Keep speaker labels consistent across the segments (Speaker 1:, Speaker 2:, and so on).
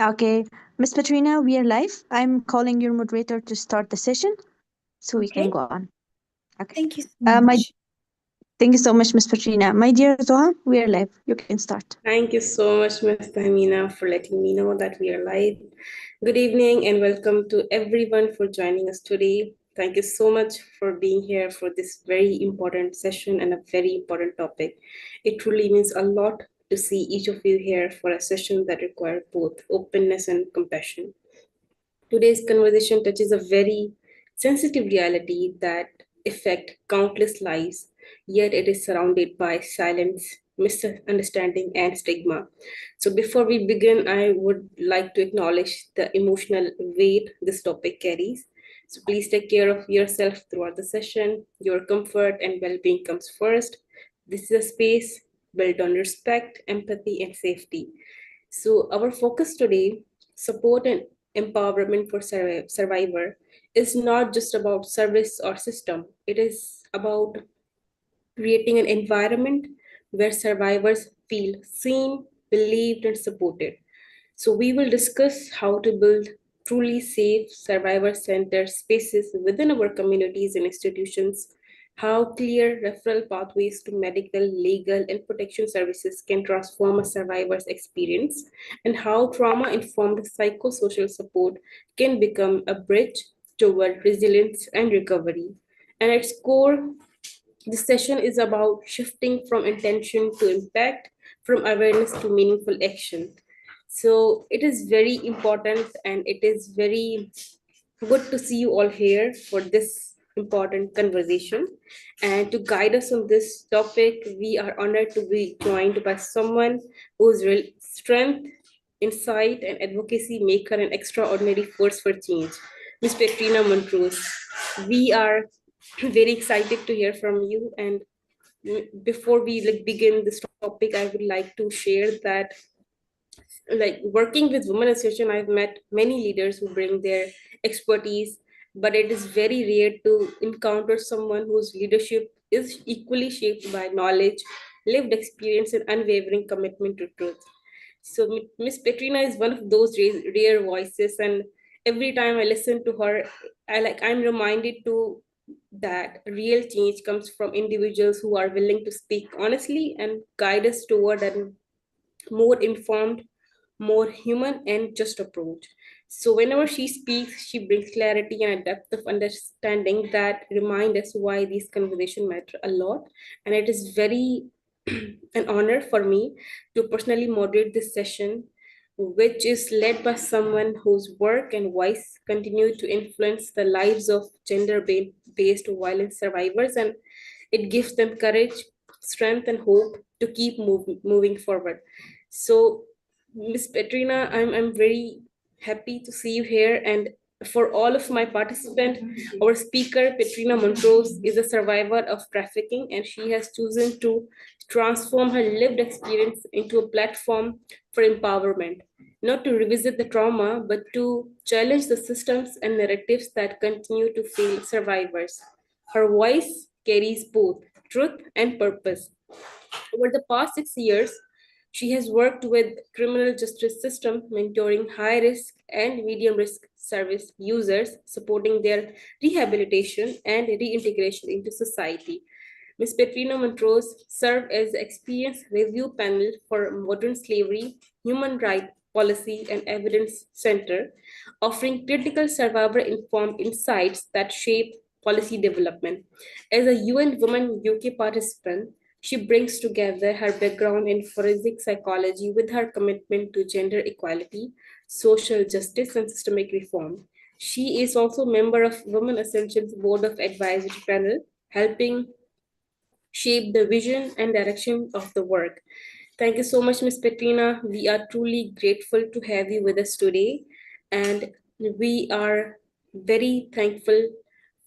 Speaker 1: Okay, Miss Petrina, we are live. I'm calling your moderator to start the session so we can
Speaker 2: Okay,
Speaker 1: go on. Okay.
Speaker 2: thank you so
Speaker 1: My
Speaker 2: much.
Speaker 1: Thank you so much, Miss Petrina. My dear Zoha, we are live. You can start.
Speaker 3: Thank you so much, Ms. Tamina, for letting me know that we are live. Good evening and welcome to everyone for joining us today. Thank you so much for being here for this very important session and a very important topic. It truly means a lot to see each of you here for a session that requires both openness and compassion. Today's conversation touches a very sensitive reality that affect countless lives, yet it is surrounded by silence, misunderstanding, and stigma. So before we begin, I would like to acknowledge the emotional weight this topic carries. So please take care of yourself throughout the session. Your comfort and well-being comes first. This is a space built on respect, empathy, and safety. So our focus today, support and empowerment for survivor, is not just about service or system. It is about creating an environment where survivors feel seen, believed, and supported. So, we will discuss how to build truly safe, survivor centered spaces within our communities and institutions, how clear referral pathways to medical, legal, and protection services can transform a survivor's experience, and how trauma informed psychosocial support can become a bridge toward resilience and recovery. And at its core, this session is about shifting from intention to impact, from awareness to meaningful action. So it is very important and it is very good to see you all here for this important conversation. And to guide us on this topic, we are honored to be joined by someone whose real strength, insight, and advocacy make her an extraordinary force for change. Ms. Petrina Montrose, we are very excited to hear from you. And before we begin this topic, I would like to share that working with women association, I've met many leaders who bring their expertise, but it is very rare to encounter someone whose leadership is equally shaped by knowledge, lived experience, and unwavering commitment to truth. So Miss Petrina is one of those rare voices, and every time I listen to her, I'm reminded to that real change comes from individuals who are willing to speak honestly and guide us toward a more informed, more human, and just approach. So whenever she speaks, she brings clarity and a depth of understanding that remind us why these conversations matter a lot. And it is very an honor for me to personally moderate this session, which is led by someone whose work and voice continue to influence the lives of gender-based violence survivors, and it gives them courage, strength, and hope to keep moving forward. So, Miss Petrina, I'm very happy to see you here. And for all of my participants, our speaker, Petrina Montrose, is a survivor of trafficking, and she has chosen to transform her lived experience into a platform for empowerment, not to revisit the trauma, but to challenge the systems and narratives that continue to fail survivors. Her voice carries both truth and purpose. Over the past 6 years, she has worked with criminal justice system, mentoring high risk and medium risk service users, supporting their rehabilitation and reintegration into society. Ms. Petrina Montrose served as the experienced review panel for modern slavery, human rights policy, and evidence center, offering critical survivor-informed insights that shape policy development. As a UN Women UK participant, she brings together her background in forensic psychology with her commitment to gender equality, social justice, and systemic reform. She is also a member of Women Ascension's Board of Advisory Panel, helping shape the vision and direction of the work. Thank you so much, Ms. Petrina. We are truly grateful to have you with us today, and we are very thankful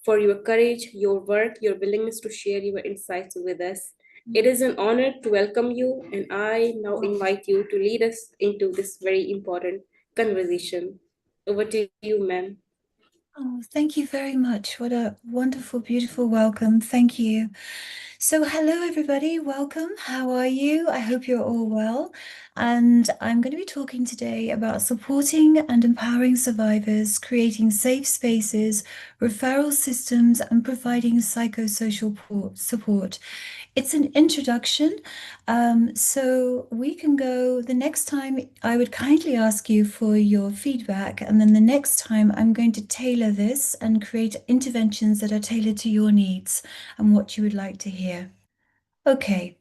Speaker 3: for your courage, your work, your willingness to share your insights with us. It is an honor to welcome you, and I now invite you to lead us into this very important conversation. Over to you, ma'am.
Speaker 2: Oh, thank you very much. What a wonderful, beautiful welcome. Thank you. So, hello, everybody. Welcome. How are you? I hope you're all well. And I'm going to be talking today about supporting and empowering survivors, creating safe spaces, referral systems, and providing psychosocial support. It's an introduction. So we can go the next time. I would kindly ask you for your feedback, and then the next time I'm going to tailor this and create interventions that are tailored to your needs and what you would like to hear. Okay,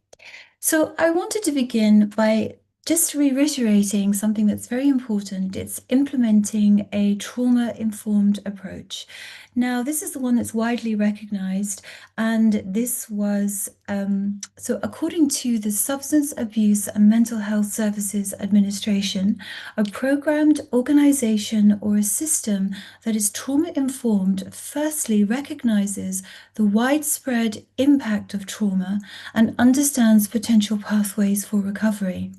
Speaker 2: so I wanted to begin by just reiterating something that's very important. It's implementing a trauma-informed approach. Now, this is the one that's widely recognized, and this was so according to the Substance Abuse and Mental Health Services Administration, a programmed organization or a system that is trauma-informed firstly recognizes the widespread impact of trauma and understands potential pathways for recovery.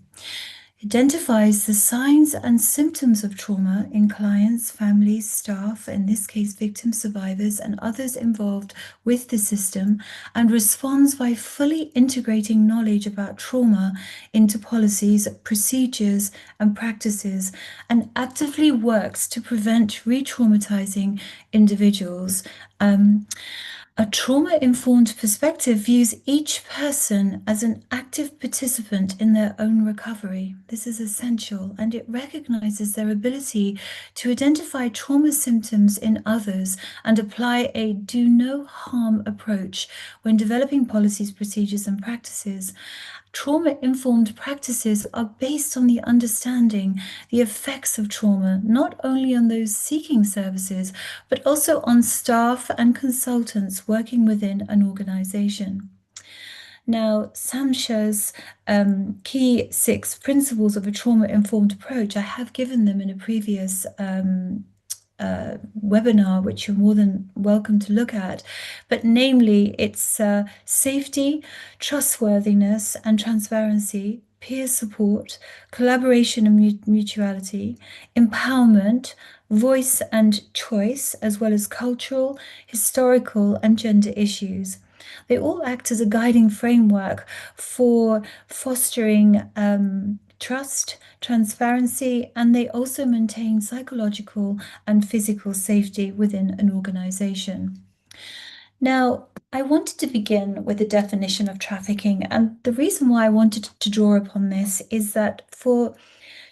Speaker 2: Identifies the signs and symptoms of trauma in clients, families, staff, in this case, victims, survivors, and others involved with the system, and responds by fully integrating knowledge about trauma into policies, procedures, and practices, and actively works to prevent re traumatizing individuals. A trauma-informed perspective views each person as an active participant in their own recovery. This is essential, and it recognizes their ability to identify trauma symptoms in others and apply a do no harm approach when developing policies, procedures, and practices. Trauma-informed practices are based on the understanding the effects of trauma, not only on those seeking services, but also on staff and consultants working within an organization. Now, Samsha's key 6 principles of a trauma-informed approach, I have given them in a previous webinar, which you're more than welcome to look at. But namely, it's safety, trustworthiness, and transparency, peer support, collaboration and mutuality, empowerment, voice and choice, as well as cultural, historical, and gender issues. They all act as a guiding framework for fostering trust, transparency, and they also maintain psychological and physical safety within an organization. Now, I wanted to begin with a definition of trafficking, and the reason why I wanted to draw upon this is that for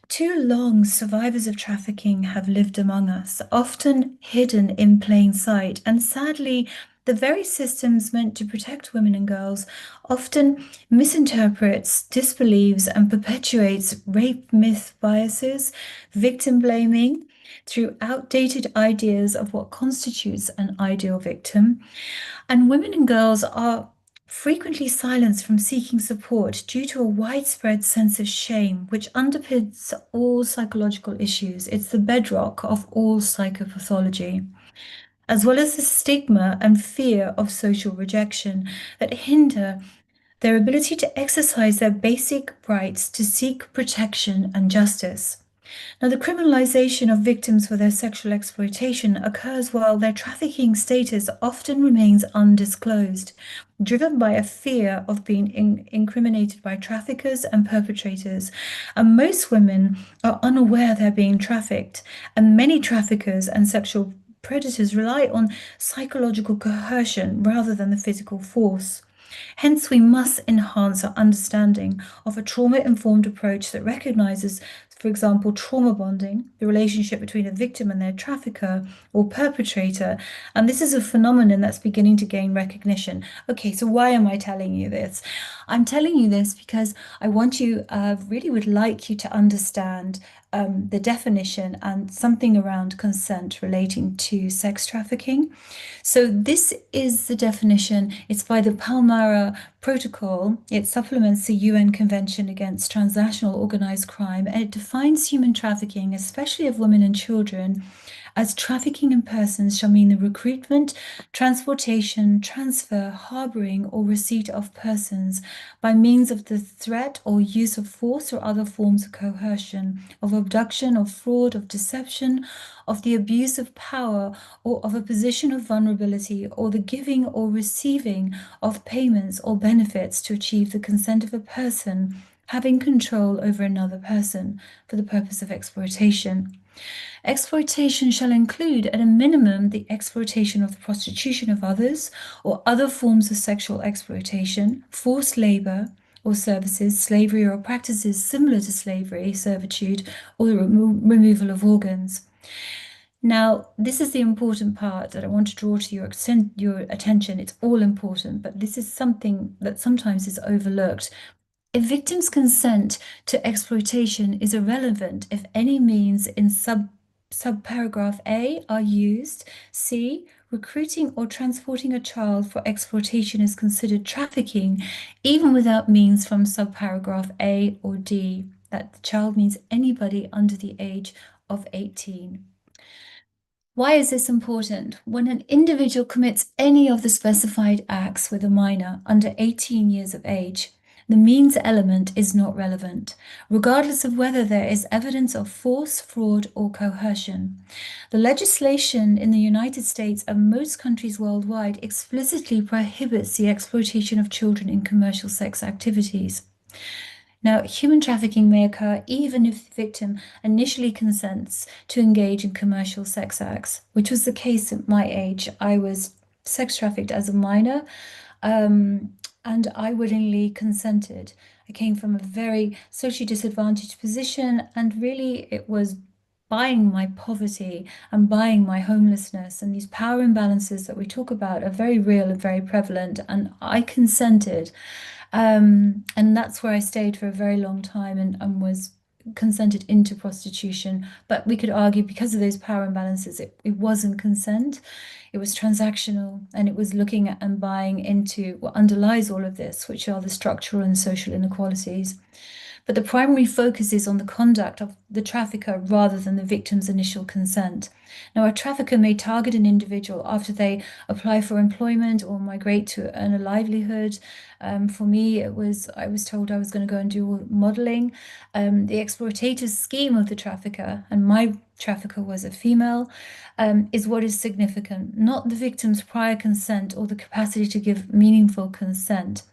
Speaker 2: too long, survivors of trafficking have lived among us, often hidden in plain sight, and sadly, the very systems meant to protect women and girls often misinterprets, disbelieves, and perpetuates rape myth biases, victim blaming through outdated ideas of what constitutes an ideal victim. And women and girls are frequently silenced from seeking support due to a widespread sense of shame, which underpins all psychological issues. It's the bedrock of all psychopathology, as well as the stigma and fear of social rejection that hinder their ability to exercise their basic rights to seek protection and justice. Now, the criminalization of victims for their sexual exploitation occurs while their trafficking status often remains undisclosed, driven by a fear of being incriminated by traffickers and perpetrators. And most women are unaware they're being trafficked, and many traffickers and sexual predators rely on psychological coercion rather than the physical force. Hence, we must enhance our understanding of a trauma-informed approach that recognizes, for example, trauma bonding, the relationship between a victim and their trafficker or perpetrator. And this is a phenomenon that's beginning to gain recognition. Okay, so why am I telling you this? I'm telling you this because I want you, really would like you to understand the definition and something around consent relating to sex trafficking. So this is the definition. It's by the Palmyra Protocol. It supplements the UN Convention Against Transnational Organized Crime, and it defines human trafficking, especially of women and children, as trafficking in persons shall mean the recruitment, transportation, transfer, harboring, or receipt of persons by means of the threat or use of force or other forms of coercion, of abduction, of fraud, of deception, of the abuse of power, or of a position of vulnerability, or the giving or receiving of payments or benefits to achieve the consent of a person having control over another person for the purpose of exploitation. Exploitation shall include, at a minimum, the exploitation of the prostitution of others or other forms of sexual exploitation, forced labor or services, slavery or practices similar to slavery, servitude, or the removal of organs. Now, this is the important part that I want to draw to your attention. It's all important, but this is something that sometimes is overlooked. A victim's consent to exploitation is irrelevant if any means in subparagraph A are used. C, recruiting or transporting a child for exploitation is considered trafficking, even without means from subparagraph A or D. That the child means anybody under the age of 18. Why is this important? When an individual commits any of the specified acts with a minor under 18 years of age, the means element is not relevant, regardless of whether there is evidence of force, fraud, or coercion. The legislation in the United States and most countries worldwide explicitly prohibits the exploitation of children in commercial sex activities. Now, human trafficking may occur even if the victim initially consents to engage in commercial sex acts, which was the case at my age. I was sex trafficked as a minor, and I willingly consented. I came from a very socially disadvantaged position, and really it was buying my poverty and buying my homelessness. And these power imbalances that we talk about are very real and very prevalent, and I consented. And that's where I stayed for a very long time and was consented into prostitution. But we could argue because of those power imbalances, it wasn't consent. It was transactional, and it was looking at and buying into what underlies all of this, which are the structural and social inequalities. But the primary focus is on the conduct of the trafficker rather than the victim's initial consent. Now, a trafficker may target an individual after they apply for employment or migrate to earn a livelihood. For me, I was told I was going to go and do modeling. The exploitative scheme of the trafficker, and my trafficker was a female, is what is significant, not the victim's prior consent or the capacity to give meaningful consent.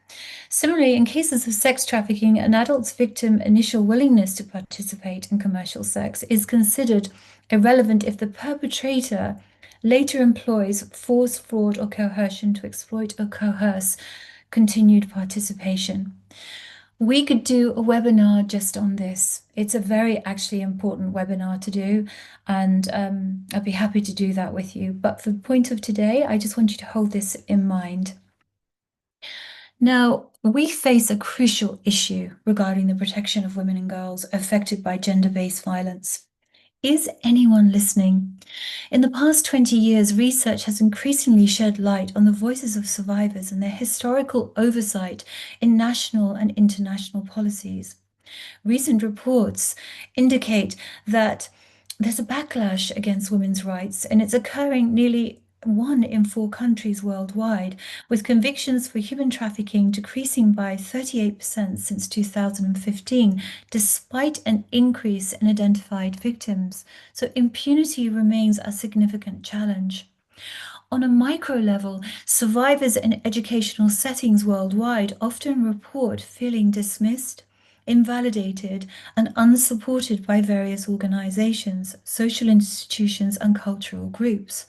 Speaker 2: Similarly, in cases of sex trafficking, an adult's victim initial willingness to participate in commercial sex is considered irrelevant if the perpetrator later employs force, fraud, or coercion to exploit or coerce continued participation. We could do a webinar just on this. It's a very actually important webinar to do, and I'd be happy to do that with you. But for the point of today, I just want you to hold this in mind. Now, we face a crucial issue regarding the protection of women and girls affected by gender-based violence. Is anyone listening? In the past 20 years, research has increasingly shed light on the voices of survivors and their historical oversight in national and international policies. Recent reports indicate that there's a backlash against women's rights, and it's occurring nearly 1 in 4 countries worldwide, with convictions for human trafficking decreasing by 38% since 2015, despite an increase in identified victims. So impunity remains a significant challenge. On a micro level, survivors in educational settings worldwide often report feeling dismissed, invalidated, and unsupported by various organizations, social institutions, and cultural groups.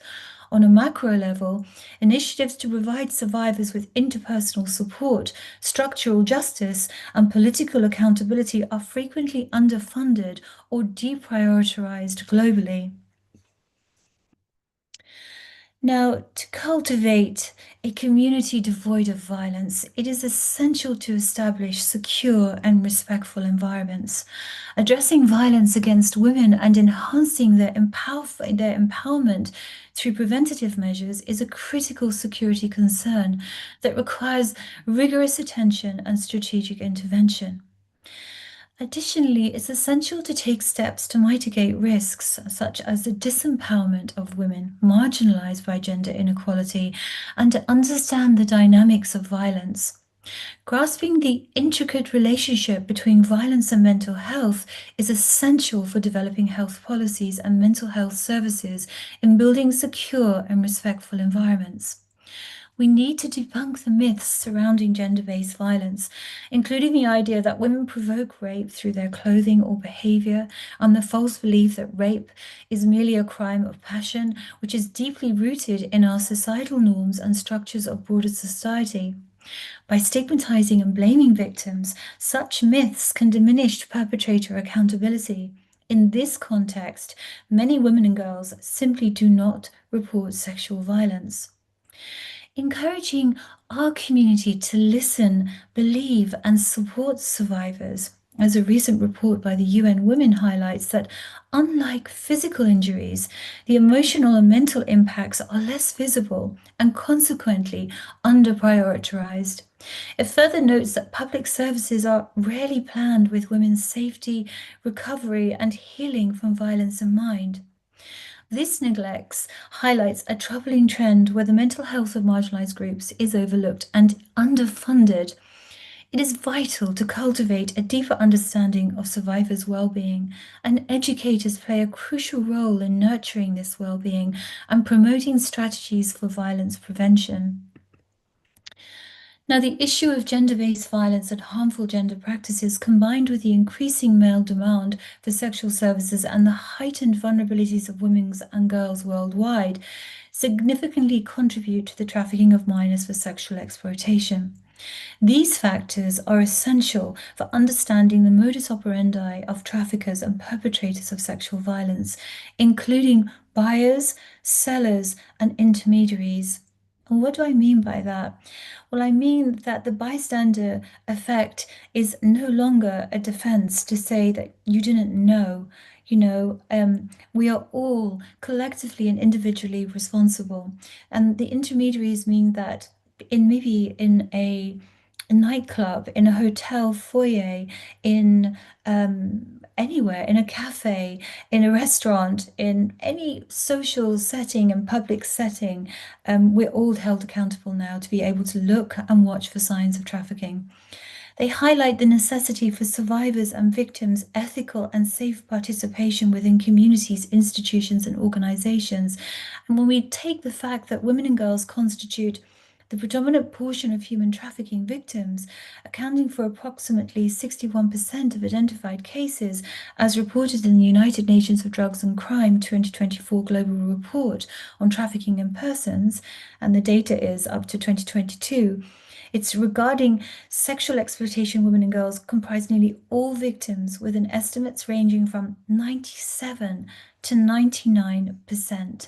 Speaker 2: On a macro level, initiatives to provide survivors with interpersonal support, structural justice, and political accountability are frequently underfunded or deprioritized globally. Now, to cultivate a community devoid of violence, it is essential to establish secure and respectful environments. Addressing violence against women and enhancing their empowerment through preventative measures is a critical security concern that requires rigorous attention and strategic intervention. Additionally, it's essential to take steps to mitigate risks such as the disempowerment of women marginalized by gender inequality and to understand the dynamics of violence. Grasping the intricate relationship between violence and mental health is essential for developing health policies and mental health services in building secure and respectful environments. We need to debunk the myths surrounding gender-based violence, including the idea that women provoke rape through their clothing or behavior, and the false belief that rape is merely a crime of passion, which is deeply rooted in our societal norms and structures of broader society. By stigmatizing and blaming victims, such myths can diminish perpetrator accountability. In this context, many women and girls simply do not report sexual violence. Encouraging our community to listen, believe, and support survivors. As a recent report by the UN Women highlights that unlike physical injuries, the emotional and mental impacts are less visible and consequently under-prioritized. It further notes that public services are rarely planned with women's safety, recovery, and healing from violence in mind. This neglect highlights a troubling trend where the mental health of marginalized groups is overlooked and underfunded. It is vital to cultivate a deeper understanding of survivors' well-being, and educators play a crucial role in nurturing this well-being and promoting strategies for violence prevention. Now, the issue of gender-based violence and harmful gender practices, combined with the increasing male demand for sexual services and the heightened vulnerabilities of women and girls worldwide, significantly contribute to the trafficking of minors for sexual exploitation. These factors are essential for understanding the modus operandi of traffickers and perpetrators of sexual violence, including buyers, sellers, and intermediaries. And what do I mean by that? Well, I mean that the bystander effect is no longer a defense to say that you didn't know. We are all collectively and individually responsible. And the intermediaries mean that maybe in a nightclub, in a hotel foyer, in anywhere, in a cafe, in a restaurant, in any social setting and public setting, we're all held accountable now to be able to look and watch for signs of trafficking. They highlight the necessity for survivors and victims' ethical and safe participation within communities, institutions, and organizations. And when we take the fact that women and girls constitute the predominant portion of human trafficking victims, accounting for approximately 61% of identified cases, as reported in the United Nations of Drugs and Crime 2024 Global Report on Trafficking in Persons, and the data is up to 2022, it's regarding sexual exploitation. Women and girls comprise nearly all victims, with an estimates ranging from 97 to 99%.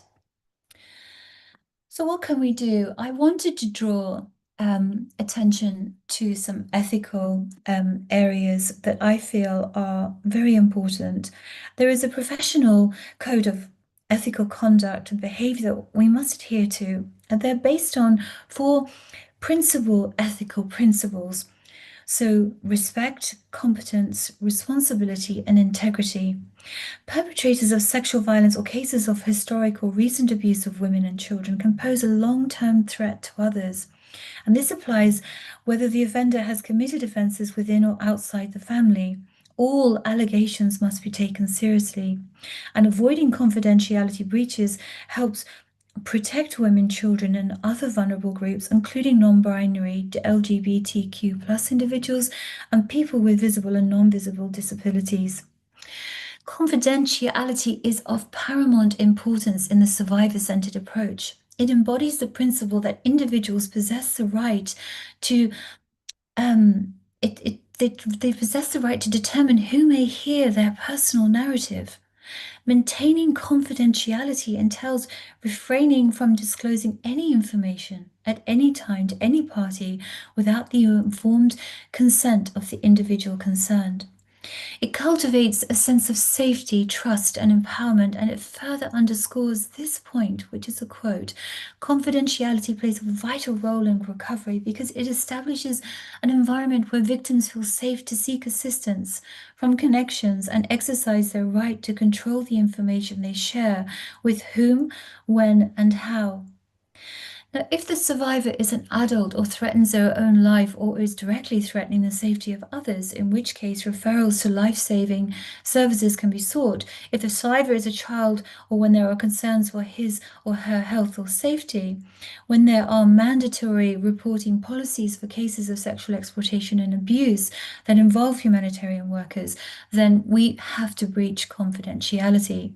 Speaker 2: So what can we do? I wanted to draw attention to some ethical areas that I feel are very important. There is a professional code of ethical conduct and behavior that we must adhere to, and they're based on 4 principal ethical principles. So respect, competence, responsibility, and integrity. Perpetrators of sexual violence or cases of historic or recent abuse of women and children can pose a long-term threat to others. And this applies whether the offender has committed offences within or outside the family. All allegations must be taken seriously. And avoiding confidentiality breaches helps protect women, children, and other vulnerable groups, including non-binary, LGBTQ+ individuals, and people with visible and non-visible disabilities. Confidentiality is of paramount importance in the survivor-centered approach. It embodies the principle that individuals possess the right to they possess the right to determine who may hear their personal narrative. Maintaining confidentiality entails refraining from disclosing any information at any time to any party without the informed consent of the individual concerned. It cultivates a sense of safety, trust, and empowerment, and it further underscores this point, which is a quote: confidentiality plays a vital role in recovery because it establishes an environment where victims feel safe to seek assistance from connections and exercise their right to control the information they share with whom, when, and how. Now, if the survivor is an adult or threatens their own life or is directly threatening the safety of others, in which case referrals to life-saving services can be sought. If the survivor is a child or when there are concerns for his or her health or safety, when there are mandatory reporting policies for cases of sexual exploitation and abuse that involve humanitarian workers, then we have to breach confidentiality.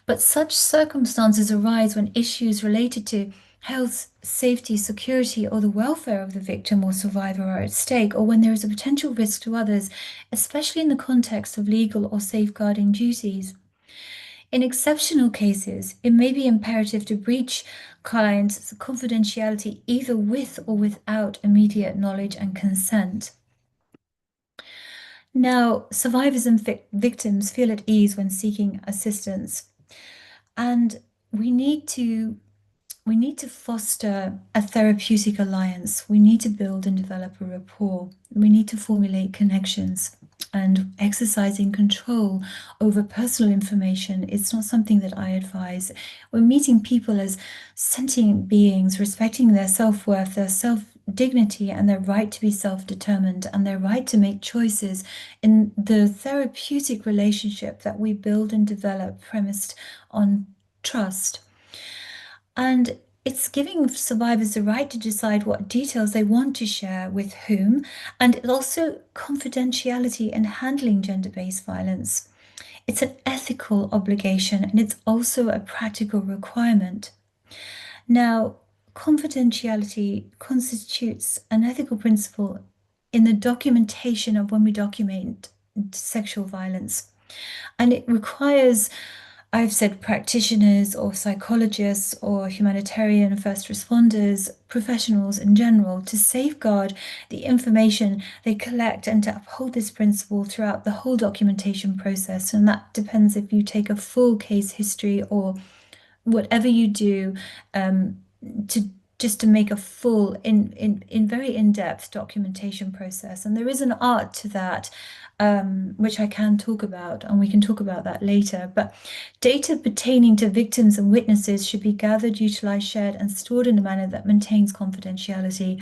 Speaker 2: But such circumstances arise when issues related to health, safety, security, or the welfare of the victim or survivor are at stake, or when there is a potential risk to others, especially in the context of legal or safeguarding duties. In exceptional cases, it may be imperative to breach clients' confidentiality either with or without immediate knowledge and consent. Now, survivors and victims feel at ease when seeking assistance, and we need to foster a therapeutic alliance. We need to build and develop a rapport. We need to formulate connections. And exercising control over personal information is not something that I advise. We're meeting people as sentient beings, respecting their self-worth, their self-dignity, and their right to be self-determined, and their right to make choices in the therapeutic relationship that we build and develop premised on trust. And it's giving survivors the right to decide what details they want to share with whom, and it's also confidentiality in handling gender-based violence. It's an ethical obligation, and it's also a practical requirement. Now, confidentiality constitutes an ethical principle in the documentation of when we document sexual violence. And it requires, I've said, practitioners or psychologists or humanitarian first responders, professionals in general, to safeguard the information they collect and to uphold this principle throughout the whole documentation process. And that depends if you take a full case history or whatever you do to just to make a full in very in-depth documentation process. And there is an art to that, which I can talk about, and we can talk about that later. But data pertaining to victims and witnesses should be gathered, utilized, shared, and stored in a manner that maintains confidentiality.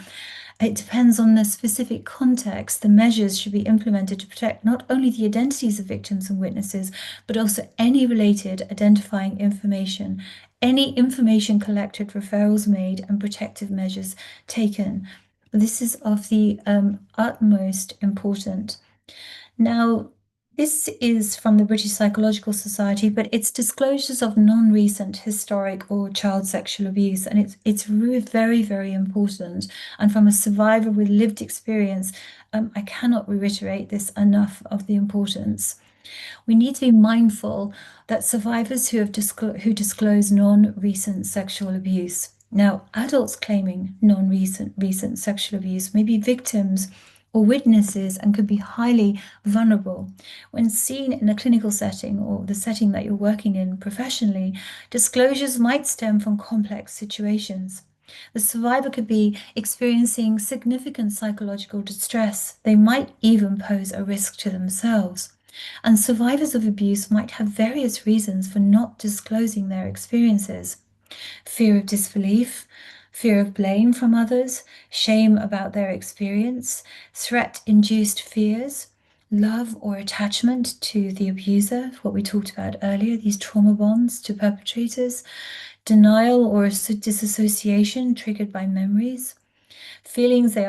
Speaker 2: It depends on the specific context. The measures should be implemented to protect not only the identities of victims and witnesses, but also any related identifying information, any information collected, referrals made, and protective measures taken. This is of the utmost importance. Now, this is from the British Psychological Society, but it's disclosures of non-recent historic or child sexual abuse, and it's very, very important. And from a survivor with lived experience, I cannot reiterate this enough of the importance. We need to be mindful that survivors who disclose non-recent sexual abuse. Now, adults claiming non-recent sexual abuse may be victims or witnesses and could be highly vulnerable. When seen in a clinical setting or the setting that you're working in professionally, disclosures might stem from complex situations. The survivor could be experiencing significant psychological distress. They might even pose a risk to themselves. And survivors of abuse might have various reasons for not disclosing their experiences: fear of disbelief, fear of blame from others, shame about their experience, threat-induced fears, love or attachment to the abuser, what we talked about earlier, these trauma bonds to perpetrators, denial or disassociation triggered by memories, feeling they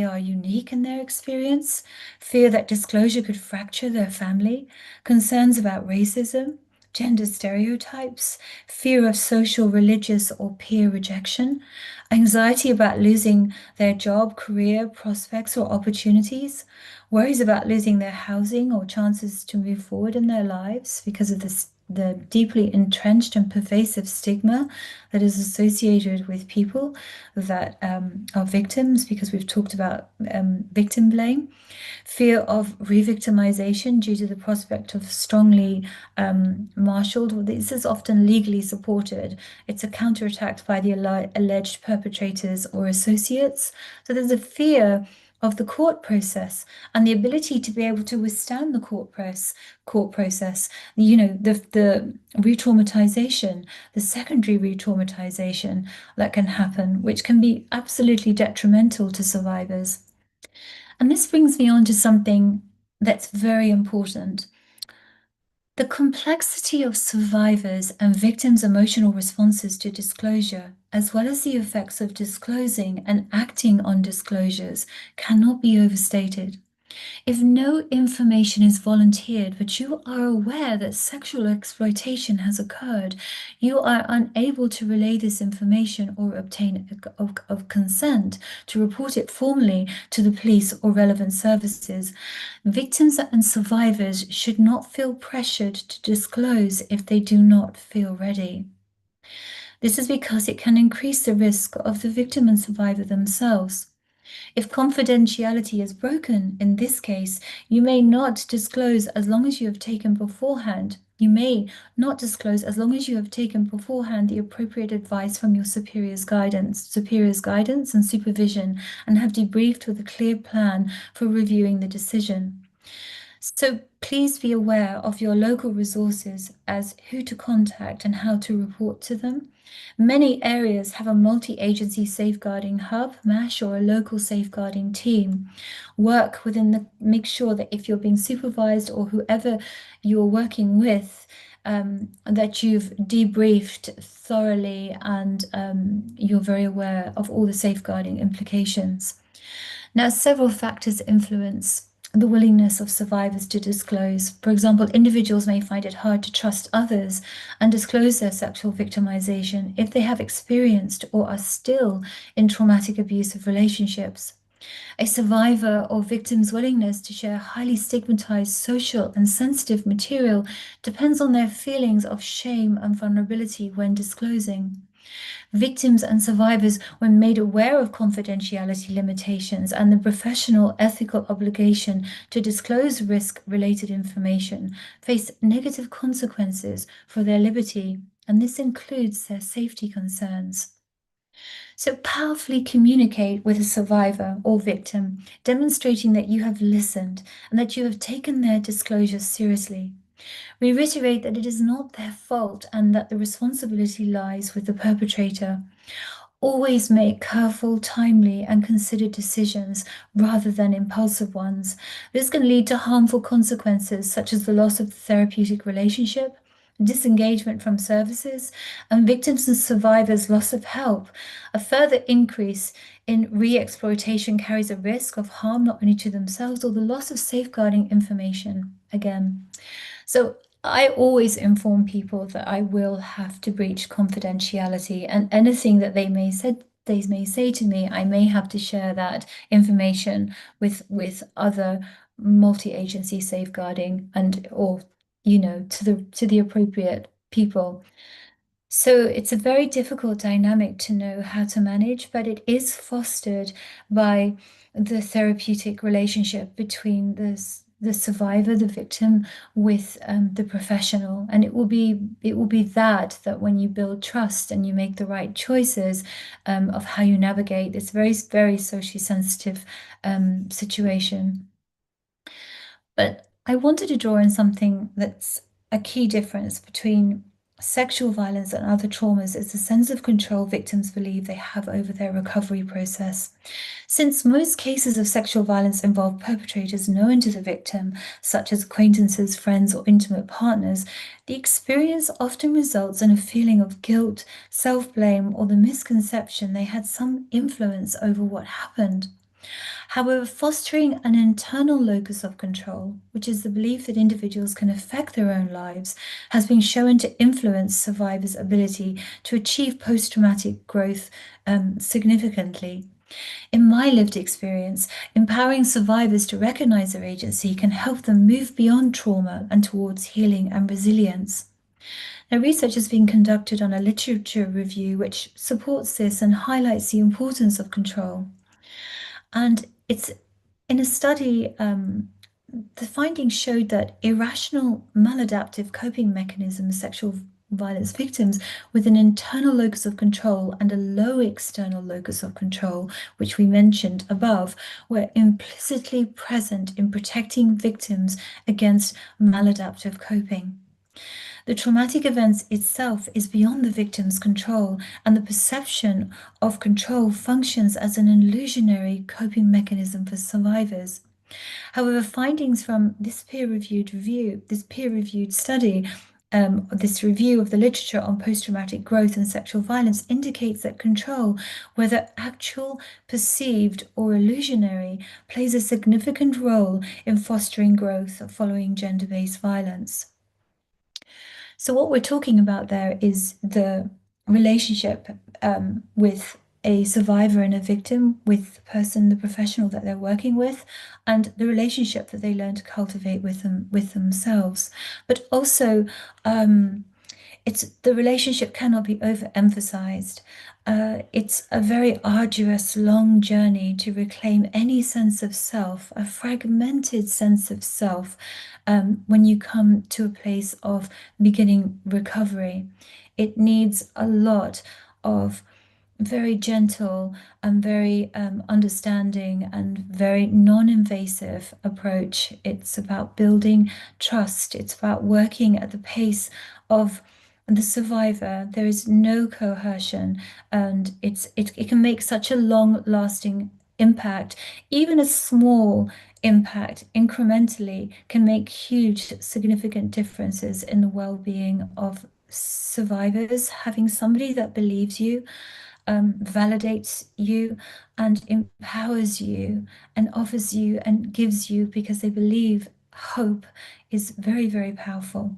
Speaker 2: are unique in their experience, fear that disclosure could fracture their family, concerns about racism, gender stereotypes, fear of social, religious, or peer rejection, anxiety about losing their job, career, prospects, or opportunities, worries about losing their housing or chances to move forward in their lives because of this the deeply entrenched and pervasive stigma that is associated with people that are victims, because we've talked about victim blame, fear of re-victimization due to the prospect of strongly marshaled. This is often legally supported. It's a counterattack by the alleged perpetrators or associates. So there's a fear of the court process and the ability to be able to withstand the court process, the re-traumatization, the secondary re-traumatization that can happen, which can be absolutely detrimental to survivors. And this brings me on to something that's very important. The complexity of survivors' and victims' emotional responses to disclosure, as well as the effects of disclosing and acting on disclosures, cannot be overstated. If no information is volunteered, but you are aware that sexual exploitation has occurred, you are unable to relay this information or obtain of consent to report it formally to the police or relevant services. Victims and survivors should not feel pressured to disclose if they do not feel ready. This is because it can increase the risk of the victim and survivor themselves. If confidentiality is broken, in this case, you may not disclose as long as you have taken beforehand. You may not disclose as long as you have taken beforehand the appropriate advice from your superior's guidance and supervision, and have debriefed with a clear plan for reviewing the decision. So please be aware of your local resources as who to contact and how to report to them. Many areas have a multi-agency safeguarding hub, MASH, or a local safeguarding team. Make sure that if you're being supervised or whoever you're working with, that you've debriefed thoroughly and you're very aware of all the safeguarding implications. Now, several factors influence the willingness of survivors to disclose. For example, individuals may find it hard to trust others and disclose their sexual victimization if they have experienced or are still in traumatic abusive relationships. A survivor or victim's willingness to share highly stigmatized social and sensitive material depends on their feelings of shame and vulnerability when disclosing. Victims and survivors, when made aware of confidentiality limitations and the professional ethical obligation to disclose risk-related information, face negative consequences for their liberty, and this includes their safety concerns. So powerfully communicate with a survivor or victim, demonstrating that you have listened and that you have taken their disclosure seriously. We reiterate that it is not their fault and that the responsibility lies with the perpetrator. Always make careful, timely, and considered decisions rather than impulsive ones. This can lead to harmful consequences such as the loss of the therapeutic relationship, disengagement from services, and victims and survivors' loss of help. A further increase in re-exploitation carries a risk of harm not only to themselves or the loss of safeguarding information again. So I always inform people that I will have to breach confidentiality, and anything that they may say to me, I may have to share that information with other multi-agency safeguarding or to the appropriate people. So it's a very difficult dynamic to know how to manage, but it is fostered by the therapeutic relationship between the survivor, the victim, with the professional, and it will be that when you build trust and you make the right choices of how you navigate this very, very socially sensitive situation. But I wanted to draw in something that's a key difference between sexual violence and other traumas is the sense of control victims believe they have over their recovery process. Since most cases of sexual violence involve perpetrators known to the victim, such as acquaintances, friends, or intimate partners, the experience often results in a feeling of guilt, self-blame, or the misconception they had some influence over what happened. However, fostering an internal locus of control, which is the belief that individuals can affect their own lives, has been shown to influence survivors' ability to achieve post-traumatic growth significantly. In my lived experience, empowering survivors to recognize their agency can help them move beyond trauma and towards healing and resilience. Now, research has been conducted on a literature review which supports this and highlights the importance of control. And it's in a study, the findings showed that irrational, maladaptive coping mechanisms, sexual violence victims with an internal locus of control and a low external locus of control, which we mentioned above, were implicitly present in protecting victims against maladaptive coping. The traumatic event itself is beyond the victim's control, and the perception of control functions as an illusionary coping mechanism for survivors. However, findings from this peer-reviewed study, this review of the literature on post-traumatic growth and sexual violence indicates that control, whether actual, perceived, or illusionary, plays a significant role in fostering growth following gender-based violence. So what we're talking about there is the relationship with a survivor and a victim, with the person, the professional that they're working with, and the relationship that they learn to cultivate with themselves. But also, it's the relationship cannot be overemphasized. It's a very arduous, long journey to reclaim any sense of self, a fragmented sense of self, when you come to a place of beginning recovery. It needs a lot of very gentle and very understanding and very non-invasive approach. It's about building trust. It's about working at the pace of the survivor. There is no coercion, and it can make such a long-lasting impact. Even a small impact incrementally can make huge, significant differences in the well-being of survivors. Having somebody that believes you, validates you, and empowers you, and offers you and gives you because they believe hope is very, very powerful.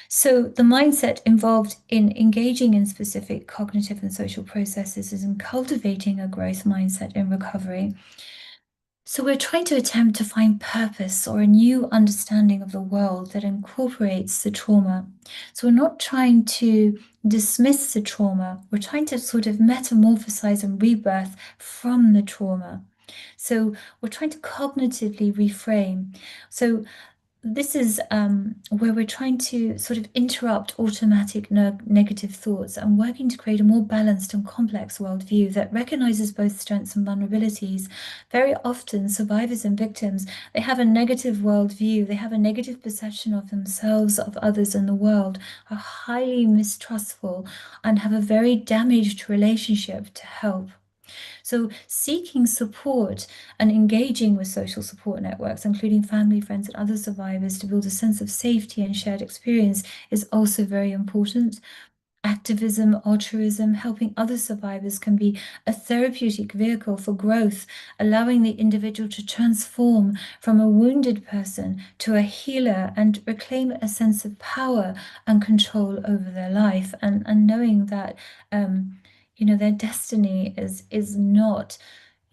Speaker 2: So the mindset involved in engaging in specific cognitive and social processes is in cultivating a growth mindset in recovery. So we're trying to attempt to find purpose or a new understanding of the world that incorporates the trauma. So we're not trying to dismiss the trauma. We're trying to sort of metamorphosize and rebirth from the trauma. So we're trying to cognitively reframe. So this is where we're trying to sort of interrupt automatic negative thoughts and working to create a more balanced and complex worldview that recognizes both strengths and vulnerabilities. Very often, survivors and victims, they have a negative worldview, they have a negative perception of themselves, of others in the world, are highly mistrustful, and have a very damaged relationship to help. So seeking support and engaging with social support networks, including family, friends, and other survivors, to build a sense of safety and shared experience is also very important. Activism, altruism, helping other survivors can be a therapeutic vehicle for growth, allowing the individual to transform from a wounded person to a healer and reclaim a sense of power and control over their life, and knowing that their destiny is not,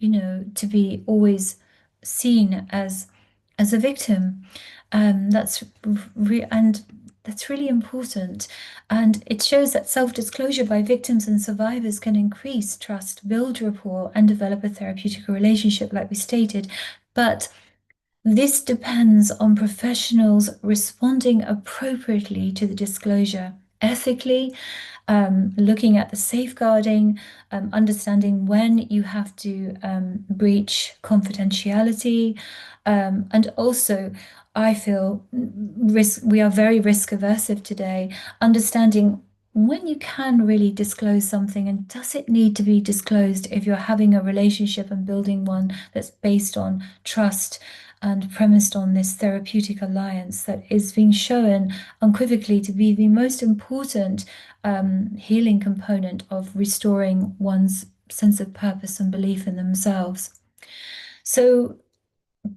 Speaker 2: to be always seen as a victim. That's really important. And it shows that self-disclosure by victims and survivors can increase trust, build rapport, and develop a therapeutic relationship, like we stated. But this depends on professionals responding appropriately to the disclosure, ethically, looking at the safeguarding, understanding when you have to breach confidentiality, and also I feel we are very risk aversive today, understanding when you can really disclose something and does it need to be disclosed if you're having a relationship and building one that's based on trust and premised on this therapeutic alliance that is being shown unequivocally to be the most important healing component of restoring one's sense of purpose and belief in themselves. So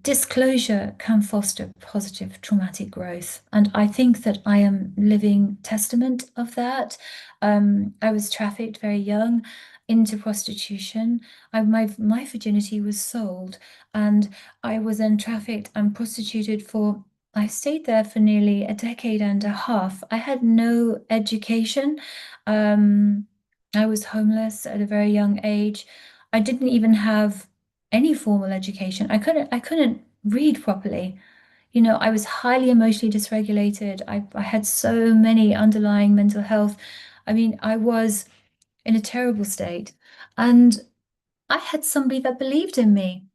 Speaker 2: disclosure can foster positive traumatic growth, and I think that I am living testament of that. I was trafficked very young into prostitution. My virginity was sold, and I was then trafficked and prostituted for I stayed there for nearly a decade and a half. I had no education. Um, I was homeless at a very young age. I didn't even have any formal education. I couldn't read properly. You know, I was highly emotionally dysregulated. I had so many underlying mental health. I mean, I was in a terrible state. And I had somebody that believed in me.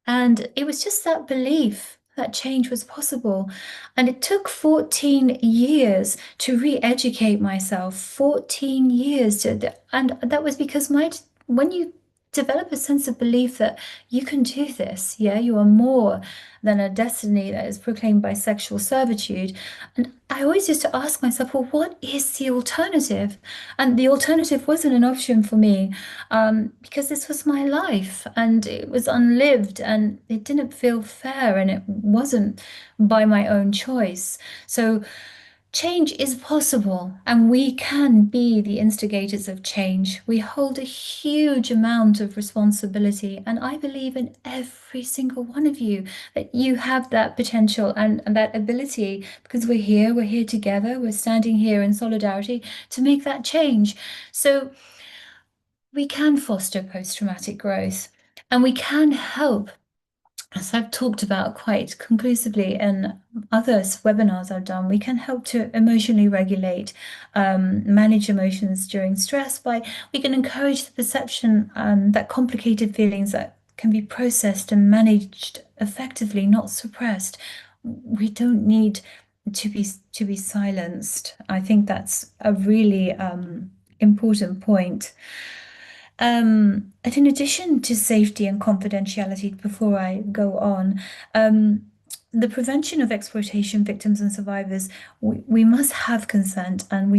Speaker 2: And it was just that belief that change was possible. And it took 14 years to re-educate myself, 14 years and that was because when you develop a sense of belief that you can do this, yeah, you are more than a destiny that is proclaimed by sexual servitude. And I always used to ask myself, well, what is the alternative? And the alternative wasn't an option for me, because this was my life and it was unlived and it didn't feel fair and it wasn't by my own choice. So change is possible and we can be the instigators of change. We hold a huge amount of responsibility, and I believe in every single one of you that you have that potential and that ability, because we're here together, we're standing here in solidarity to make that change. So we can foster post-traumatic growth and we can help, as I've talked about quite conclusively in other webinars I've done, we can help to emotionally regulate, manage emotions during stress we can encourage the perception that complicated feelings that can be processed and managed effectively, not suppressed. We don't need to be silenced. I think that's a really important point. And in addition to safety and confidentiality, before I go on, the prevention of exploitation victims and survivors, we must have consent and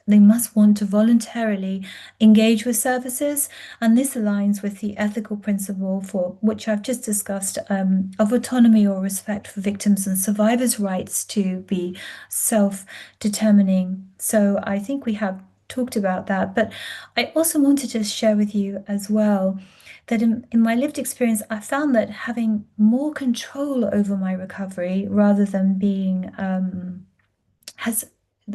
Speaker 2: they must want to voluntarily engage with services. And this aligns with the ethical principle, for which I've just discussed, of autonomy or respect for victims and survivors' rights to be self-determining. So I think we have talked about that, but I also wanted to share with you as well that in my lived experience, I found that having more control over my recovery rather than being has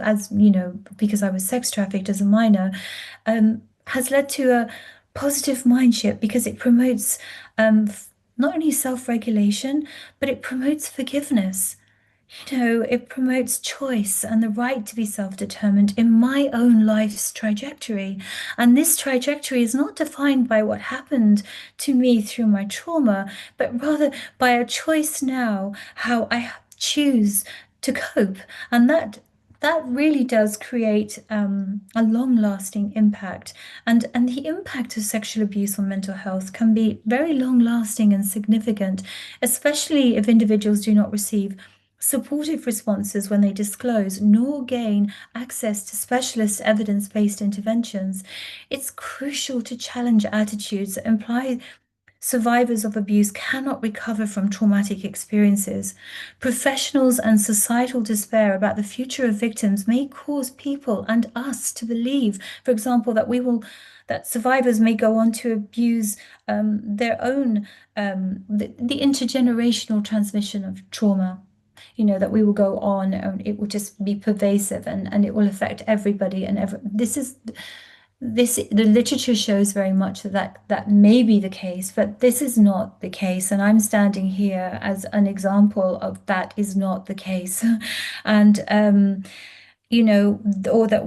Speaker 2: as you know, because I was sex trafficked as a minor, has led to a positive mindship, because it promotes not only self-regulation, but it promotes forgiveness. You know, it promotes choice and the right to be self-determined in my own life's trajectory. And this trajectory is not defined by what happened to me through my trauma, but rather by a choice now, how I choose to cope. And that really does create a long-lasting impact. And the impact of sexual abuse on mental health can be very long-lasting and significant, especially if individuals do not receive supportive responses when they disclose, nor gain access to specialist evidence-based interventions. It's crucial to challenge attitudes that imply survivors of abuse cannot recover from traumatic experiences. Professionals and societal despair about the future of victims may cause people and us to believe, for example, that survivors may go on to abuse their own the intergenerational transmission of trauma. You know, that we will go on and it will just be pervasive and it will affect everybody the literature shows very much that may be the case, but this is not the case. And I'm standing here as an example of that is not the case. And you know, or that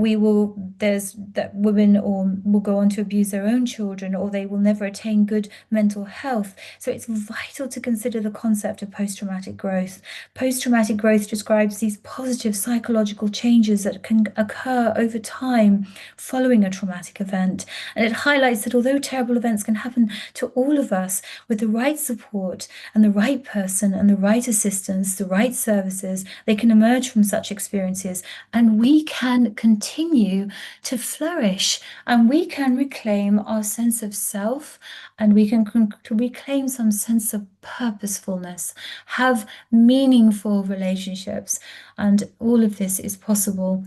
Speaker 2: there's that women or will go on to abuse their own children, or they will never attain good mental health. So it's vital to consider the concept of post-traumatic growth. Post-traumatic growth describes these positive psychological changes that can occur over time following a traumatic event. And it highlights that although terrible events can happen to all of us, with the right support and the right person and the right assistance, the right services, they can emerge from such experiences, and we can continue to flourish, and we can reclaim our sense of self, and we can reclaim some sense of purposefulness, have meaningful relationships, and all of this is possible.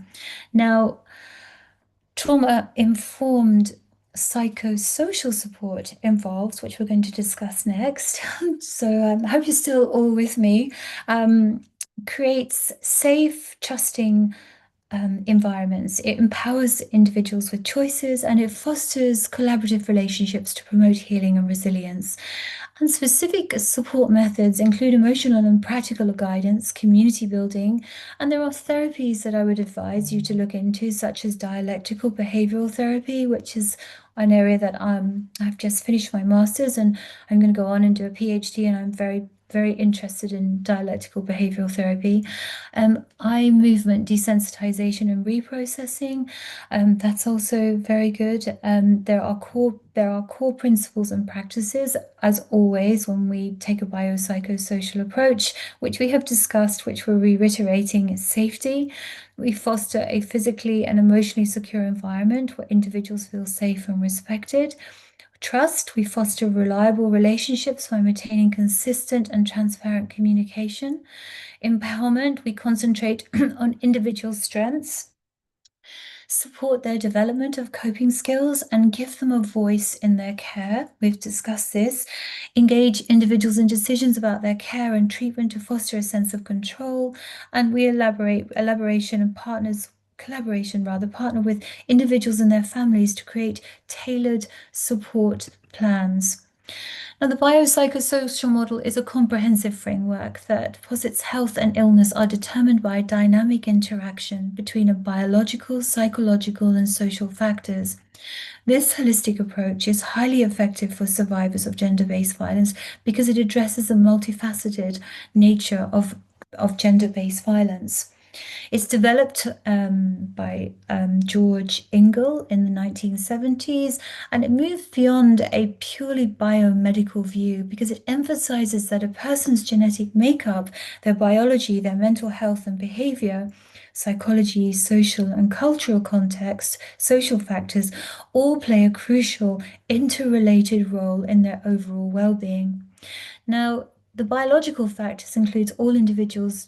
Speaker 2: Now, trauma-informed psychosocial support involves, which we're going to discuss next. So I hope you're still all with me. creates safe, trusting environments. It empowers individuals with choices, and it fosters collaborative relationships to promote healing and resilience. And specific support methods include emotional and practical guidance, community building, and there are therapies that I would advise you to look into, such as dialectical behavioral therapy, which is an area that I've just finished my master's and I'm going to go on and do a PhD, and I'm very interested in dialectical behavioral therapy. Eye movement desensitization and reprocessing, that's also very good. There are core principles and practices, as always, when we take a biopsychosocial approach, which we have discussed, which we're reiterating, is safety. We foster a physically and emotionally secure environment where individuals feel safe and respected. Trust, we foster reliable relationships by maintaining consistent and transparent communication. Empowerment, we concentrate on individual strengths, support their development of coping skills, and give them a voice in their care. We've discussed this. Engage individuals in decisions about their care and treatment to foster a sense of control. And we partner with individuals and their families to create tailored support plans. Now, the biopsychosocial model is a comprehensive framework that posits health and illness are determined by dynamic interaction between a biological, psychological, and social factors. This holistic approach is highly effective for survivors of gender-based violence because it addresses the multifaceted nature of gender-based violence. It's developed by George Ingle in the 1970s, and it moved beyond a purely biomedical view because it emphasizes that a person's genetic makeup, their biology, their mental health and behavior, psychology, social and cultural context, social factors, all play a crucial interrelated role in their overall well-being. Now, the biological factors includes all individuals'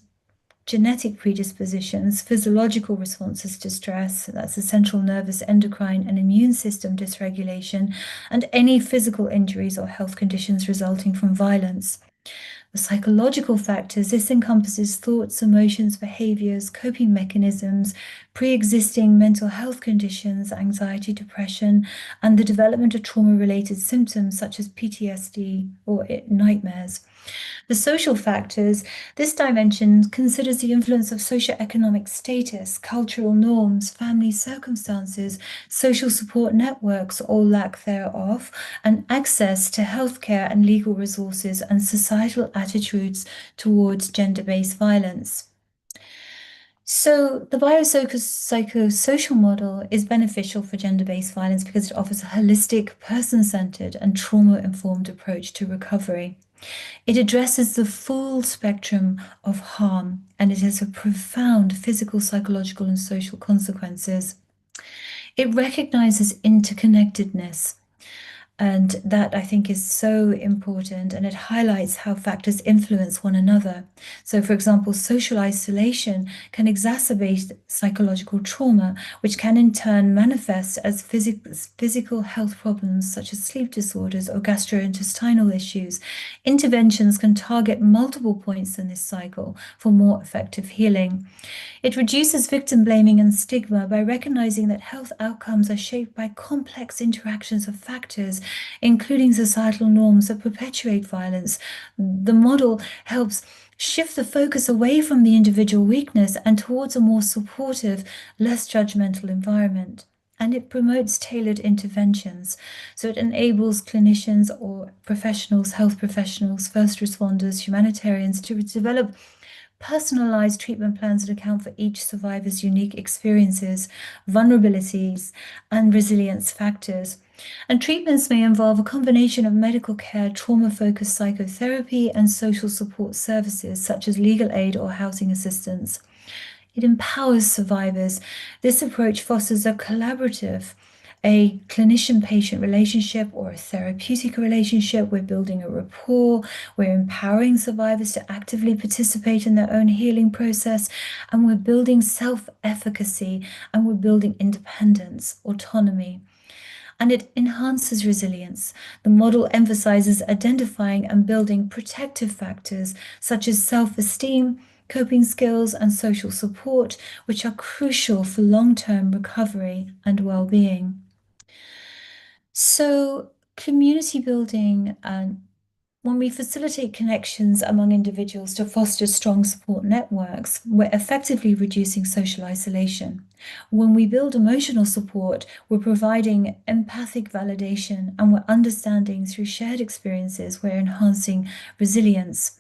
Speaker 2: genetic predispositions, physiological responses to stress, that's the central nervous, endocrine, and immune system dysregulation, and any physical injuries or health conditions resulting from violence. The psychological factors, this encompasses thoughts, emotions, behaviors, coping mechanisms, pre-existing mental health conditions, anxiety, depression, and the development of trauma-related symptoms such as PTSD or nightmares. The social factors, this dimension considers the influence of socioeconomic status, cultural norms, family circumstances, social support networks or lack thereof, and access to healthcare and legal resources and societal attitudes towards gender-based violence. So the biopsychosocial model is beneficial for gender-based violence because it offers a holistic, person-centered, and trauma-informed approach to recovery. It addresses the full spectrum of harm, and it has a profound physical, psychological, and social consequences. It recognizes interconnectedness, and that I think is so important, and it highlights how factors influence one another. So, for example, social isolation can exacerbate psychological trauma, which can in turn manifest as physical health problems such as sleep disorders or gastrointestinal issues. Interventions can target multiple points in this cycle for more effective healing. It reduces victim blaming and stigma by recognizing that health outcomes are shaped by complex interactions of factors, including societal norms that perpetuate violence. The model helps shift the focus away from the individual weakness and towards a more supportive, less judgmental environment. And it promotes tailored interventions. So it enables clinicians or professionals, health professionals, first responders, humanitarians to develop personalized treatment plans that account for each survivor's unique experiences, vulnerabilities, and resilience factors. And treatments may involve a combination of medical care, trauma-focused psychotherapy, and social support services such as legal aid or housing assistance. It empowers survivors. This approach fosters a collaborative, a clinician-patient relationship or a therapeutic relationship. We're building a rapport. We're empowering survivors to actively participate in their own healing process. And we're building self-efficacy, and we're building independence, autonomy. And it enhances resilience. The model emphasizes identifying and building protective factors such as self-esteem, coping skills, and social support, which are crucial for long-term recovery and well-being. So, community building and when we facilitate connections among individuals to foster strong support networks, we're effectively reducing social isolation. When we build emotional support, we're providing empathic validation and we're understanding through shared experiences, we're enhancing resilience.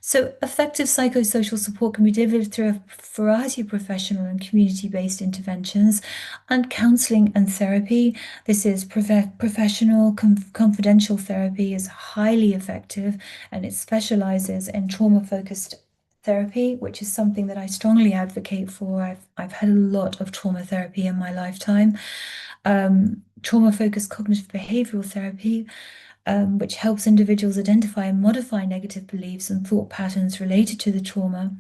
Speaker 2: So, effective psychosocial support can be delivered through a variety of professional and community-based interventions and counseling and therapy. This is professional, confidential therapy is highly effective, and it specializes in trauma-focused therapy, which is something that I strongly advocate for. I've had a lot of trauma therapy in my lifetime. Trauma-focused cognitive behavioral therapy, which helps individuals identify and modify negative beliefs and thought patterns related to the trauma.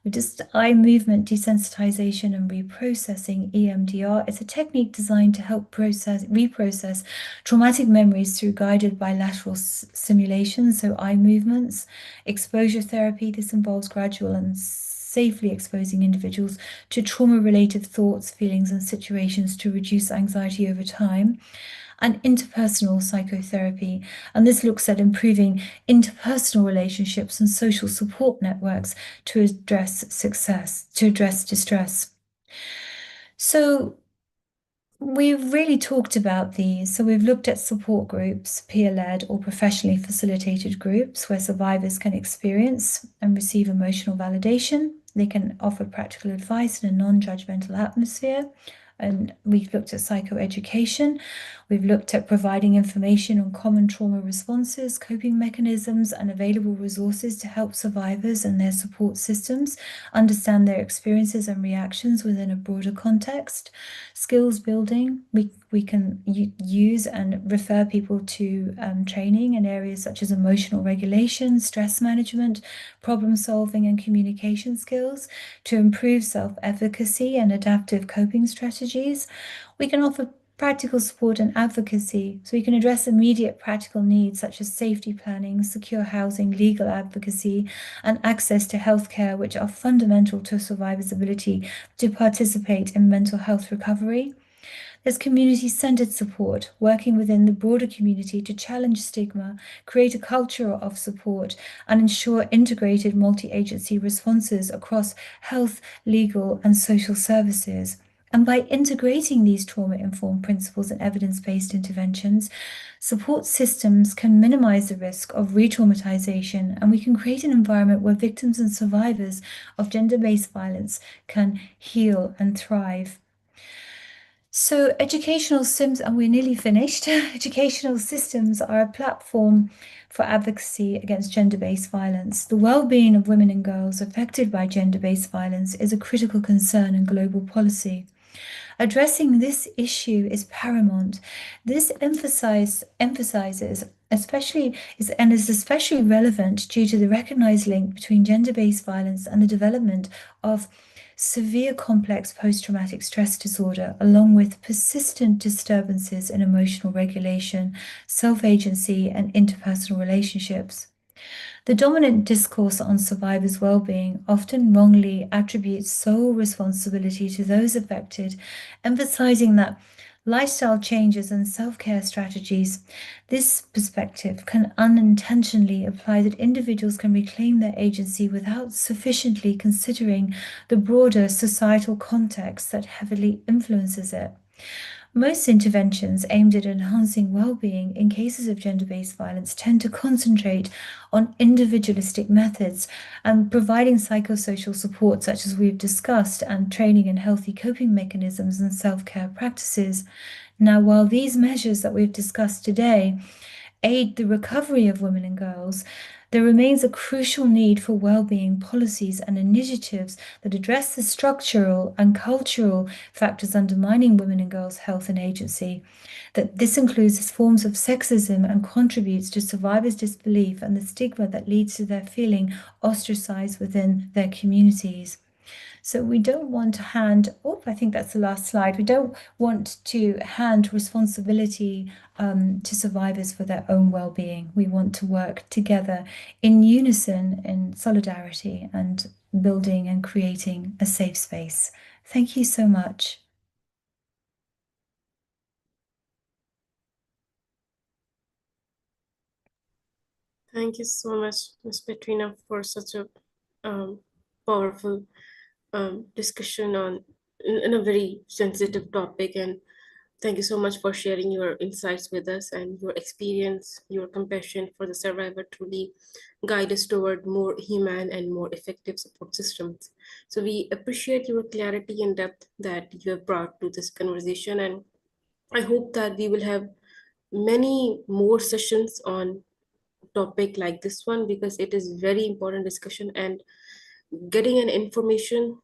Speaker 2: With just eye movement desensitization and reprocessing, EMDR, it's a technique designed to help reprocess traumatic memories through guided bilateral simulations, so eye movements. Exposure therapy, this involves gradual and safely exposing individuals to trauma-related thoughts, feelings, and situations to reduce anxiety over time. And interpersonal psychotherapy. And this looks at improving interpersonal relationships and social support networks to address distress. So we've really talked about these. So we've looked at support groups, peer-led or professionally facilitated groups where survivors can experience and receive emotional validation. They can offer practical advice in a non-judgmental atmosphere. And we've looked at psychoeducation. We've looked at providing information on common trauma responses, coping mechanisms, and available resources to help survivors and their support systems understand their experiences and reactions within a broader context. Skills building, we can use and refer people to training in areas such as emotional regulation, stress management, problem solving, and communication skills to improve self-efficacy and adaptive coping strategies. We can offer practical support and advocacy, so we can address immediate practical needs such as safety planning, secure housing, legal advocacy, and access to healthcare, which are fundamental to a survivor's ability to participate in mental health recovery. There's community-centered support, working within the broader community to challenge stigma, create a culture of support, and ensure integrated multi-agency responses across health, legal, and social services. And by integrating these trauma-informed principles and evidence-based interventions, support systems can minimize the risk of re-traumatization, and we can create an environment where victims and survivors of gender-based violence can heal and thrive. So educational systems, and we're nearly finished. Educational systems are a platform for advocacy against gender-based violence. The well-being of women and girls affected by gender-based violence is a critical concern in global policy. Addressing this issue is paramount. This emphasizes is especially relevant due to the recognized link between gender-based violence and the development of severe complex post-traumatic stress disorder, along with persistent disturbances in emotional regulation, self-agency, and interpersonal relationships. The dominant discourse on survivors' well-being often wrongly attributes sole responsibility to those affected, emphasizing that lifestyle changes and self-care strategies. This perspective can unintentionally imply that individuals can reclaim their agency without sufficiently considering the broader societal context that heavily influences it. Most interventions aimed at enhancing well-being in cases of gender-based violence tend to concentrate on individualistic methods and providing psychosocial support, such as we've discussed, and training in healthy coping mechanisms and self-care practices. Now, while these measures that we've discussed today aid the recovery of women and girls, there remains a crucial need for well-being policies and initiatives that address the structural and cultural factors undermining women and girls' health and agency. That this includes forms of sexism and contributes to survivors' disbelief and the stigma that leads to their feeling ostracized within their communities. So we don't want to I think that's the last slide. We don't want to hand responsibility to survivors for their own well-being. We want to work together in unison, in solidarity, and building and creating a safe space. Thank you so much.
Speaker 3: Thank you so much, Ms. Petrina, for such a powerful discussion on in a very sensitive topic. And thank you so much for sharing your insights with us, and your experience, your compassion for the survivor truly guide us toward more human and more effective support systems. So we appreciate your clarity and depth that you have brought to this conversation, and I hope that we will have many more sessions on topic like this one, because it is very important discussion, and getting an information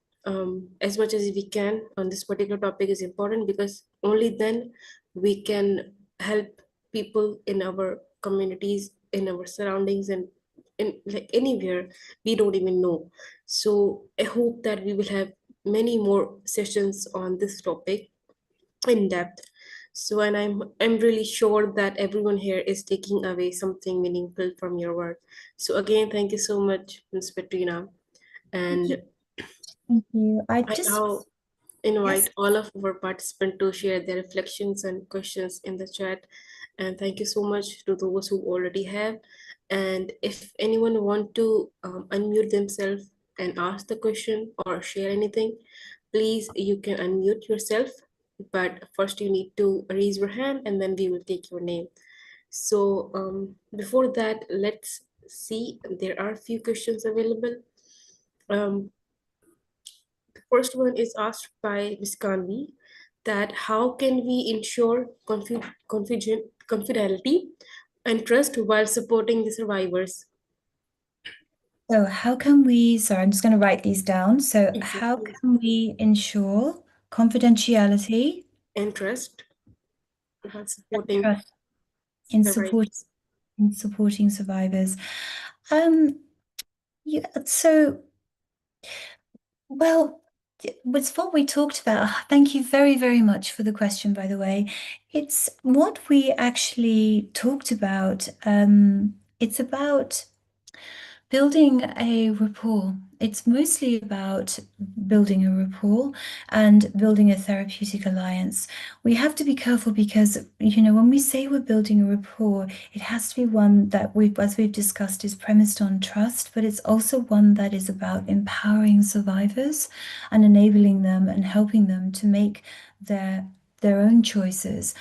Speaker 3: as much as we can on this particular topic is important, because only then we can help people in our communities, in our surroundings, and in like anywhere we don't even know. So I hope that we will have many more sessions on this topic in depth. So, and I'm really sure that everyone here is taking away something meaningful from your work. So again, thank you so much, Ms. Petrina. And
Speaker 2: Thank you. I
Speaker 3: I
Speaker 2: just,
Speaker 3: now invite all of our participants to share their reflections and questions in the chat. And thank you so much to those who already have. And if anyone want to unmute themselves and ask the question or share anything, please, you can unmute yourself. But first you need to raise your hand, and then we will take your name. So before that, let's see, there are a few questions available. The first one is asked by Ms. Kanvi, that how can we ensure confidentiality and trust while supporting the survivors?
Speaker 2: so how can we, sorry, I'm just going to write these down. So how
Speaker 3: Exactly.
Speaker 2: can we ensure confidentiality
Speaker 3: And trust while
Speaker 2: and
Speaker 3: supporting
Speaker 2: trust in
Speaker 3: survivors.
Speaker 2: supporting survivors? Yeah, so, well, with what we talked about, thank you very, very much for the question, by the way. It's what we actually talked about. It's about building a rapport. It's mostly about building a rapport and building a therapeutic alliance. We have to be careful because, when we say we're building a rapport, it has to be one that as we've discussed, is premised on trust, but it's also one that is about empowering survivors and enabling them and helping them to make their own choices.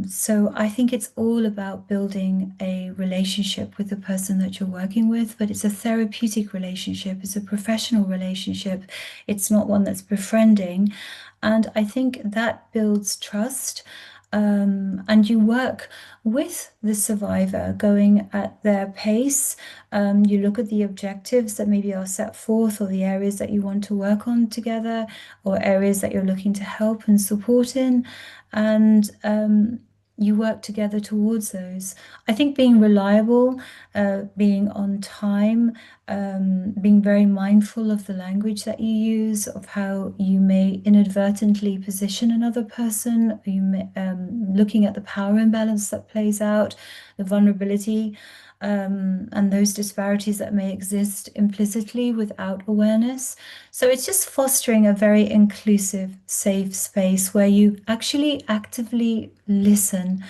Speaker 2: So I think it's all about building a relationship with the person that you're working with, but it's a therapeutic relationship, it's a professional relationship, it's not one that's befriending. And I think that builds trust. And you work with the survivor going at their pace. You look at the objectives that maybe are set forth, or the areas that you want to work on together, or areas that you're looking to help and support in. And you work together towards those. I think being reliable, being on time, being very mindful of the language that you use, of how you may inadvertently position another person, looking at the power imbalance that plays out, the vulnerability, and those disparities that may exist implicitly without awareness. So it's just fostering a very inclusive, safe space where you actually actively listen.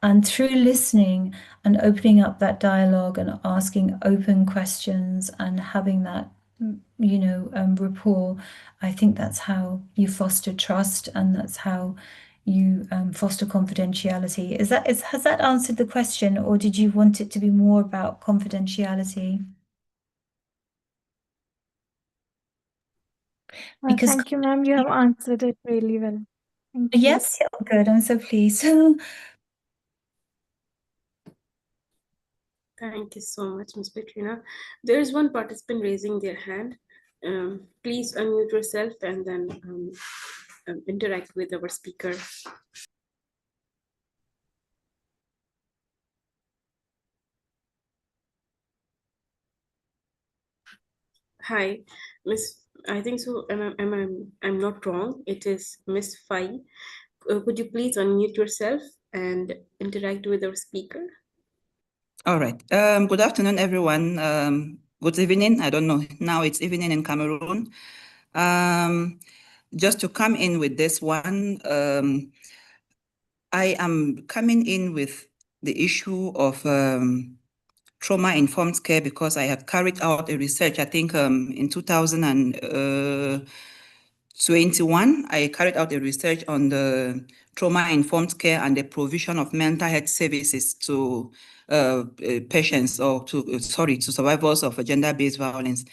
Speaker 2: And through listening and opening up that dialogue and asking open questions and having that, rapport, I think that's how you foster trust, and that's how you foster confidentiality. Has that answered the question, or did you want it to be more about confidentiality? Because
Speaker 1: Thank you, ma'am. You have answered it really well. Thank you.
Speaker 2: yes, yeah, good. I'm so pleased.
Speaker 3: Thank you so much, Ms. Petrina. There is one participant raising their hand. Please unmute yourself and then interact with our speaker. Hi, Miss. I think so. I'm not wrong. It is Miss Fai. Could you please unmute yourself and interact with our speaker?
Speaker 4: All right. Good afternoon, everyone. good evening. I don't know. Now it's evening in Cameroon. Just to come in with this one, I am coming in with the issue of trauma-informed care because I have carried out a research, I think in 2021, I carried out a research on the trauma-informed care and the provision of mental health services to patients or to survivors of gender-based violence.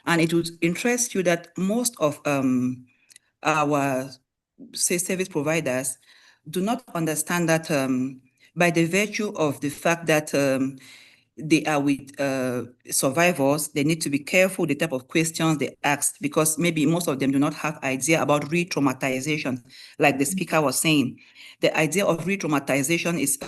Speaker 4: And it would interest you that most of our service providers do not understand that by the virtue of the fact that they are with survivors, they need to be careful the type of questions they ask because maybe most of them do not have idea about re-traumatization, like the speaker was saying. The idea of re-traumatization is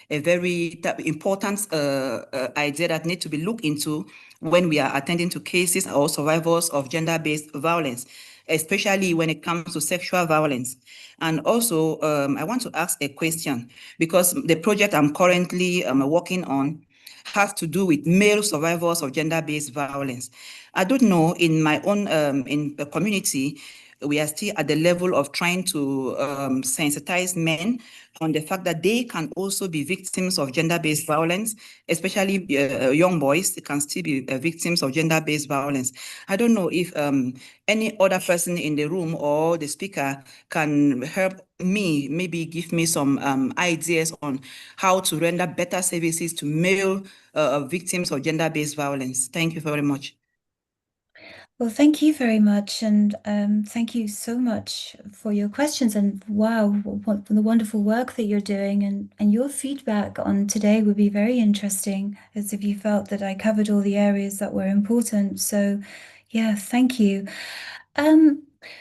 Speaker 4: a very important idea that needs to be looked into when we are attending to cases or survivors of gender-based violence, especially when it comes to sexual violence. And also, I want to ask a question because the project I'm currently working on has to do with male survivors of gender-based violence. I don't know, in my own in the community, we are still at the level of trying to sensitize men on the fact that they can also be victims of gender-based violence, especially young boys can still be victims of gender-based violence. I don't know if any other person in the room or the speaker can help me, maybe give me some ideas on how to render better services to male victims of gender-based violence. Thank you very much.
Speaker 2: Well, thank you very much, and thank you so much for your questions. And wow, what the wonderful work that you're doing, and your feedback on today would be very interesting, as if you felt that I covered all the areas that were important. So, yeah, thank you.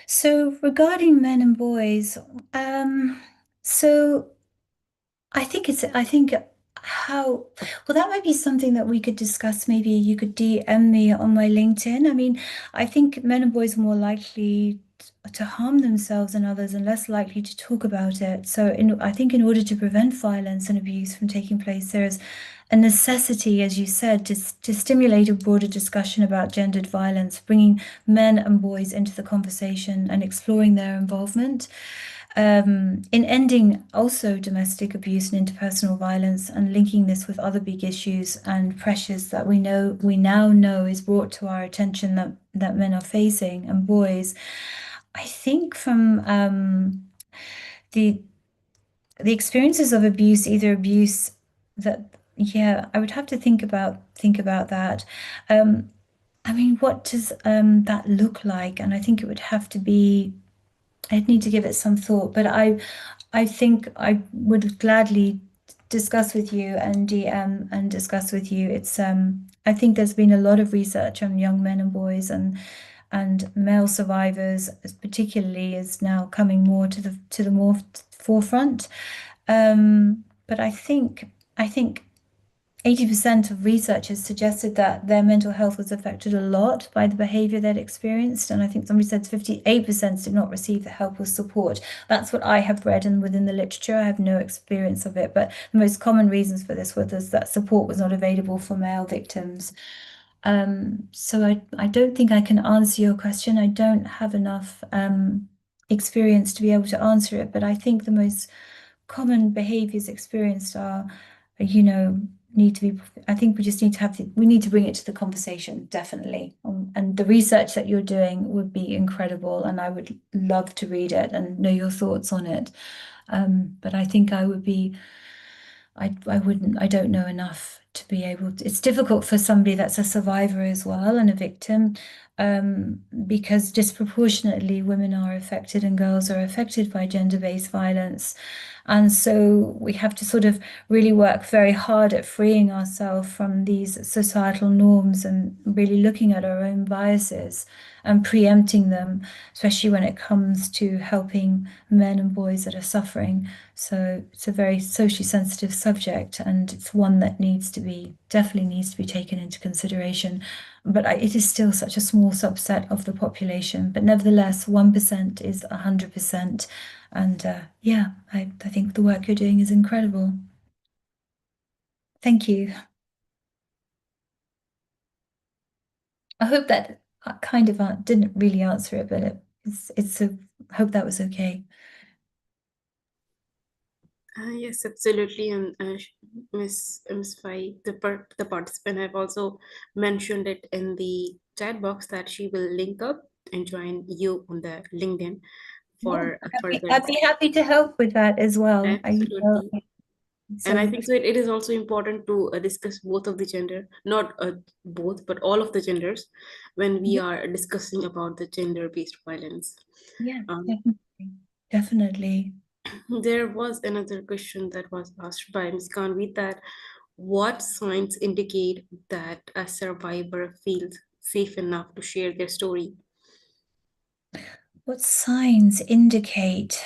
Speaker 2: So regarding men and boys, so I think how well that might be something that we could discuss. Maybe you could DM me on my LinkedIn. I mean, I think men and boys are more likely to harm themselves and others and less likely to talk about it. So I think in order to prevent violence and abuse from taking place, there is a necessity, as you said, to stimulate a broader discussion about gendered violence, bringing men and boys into the conversation and exploring their involvement. In ending also domestic abuse and interpersonal violence and linking this with other big issues and pressures that we now know is brought to our attention that men are facing and boys. I think from the experiences of abuse, either abuse that, yeah, I would have to think about that. I mean, what does that look like? And I think it would have to be, I'd need to give it some thought, but I think I would gladly discuss with you and DM and discuss with you. It's I think there's been a lot of research on young men and boys and male survivors, particularly, is now coming more to the more forefront. But I think 80% of researchers suggested that their mental health was affected a lot by the behavior they'd experienced. And I think somebody said 58% did not receive the help or support. That's what I have read, and within the literature, I have no experience of it. But the most common reasons for this were that support was not available for male victims. So I don't think I can answer your question. I don't have enough experience to be able to answer it, but I think the most common behaviors experienced are, need to be, I think we just need to we need to bring it to the conversation, definitely. And the research that you're doing would be incredible, and I would love to read it and know your thoughts on it. But I think I don't know enough to be able to. It's difficult for somebody that's a survivor as well and a victim, because disproportionately women are affected and girls are affected by gender-based violence. And so we have to sort of really work very hard at freeing ourselves from these societal norms and really looking at our own biases and preempting them, especially when it comes to helping men and boys that are suffering. So it's a very socially sensitive subject, and it's one that definitely needs to be taken into consideration. But it is still such a small subset of the population. But nevertheless, 1% is 100%. And yeah, I think the work you're doing is incredible. Thank you. I hope that kind of didn't really answer it, but it's a hope that was okay.
Speaker 3: Yes, absolutely. And Miss Fai, the participant, have also mentioned it in the chat box that she will link up and join you on the LinkedIn for further.
Speaker 2: I'd be happy to help with that as well.
Speaker 3: Absolutely. And I
Speaker 2: So
Speaker 3: think so it is also important to discuss both of the gender, not both, but all of the genders when we are discussing about the gender-based violence.
Speaker 2: yeah,
Speaker 3: Um,
Speaker 2: definitely.
Speaker 3: there was another question that was asked by Ms. Kanvi, that what signs indicate that a survivor feels safe enough to share their story?
Speaker 2: What signs indicate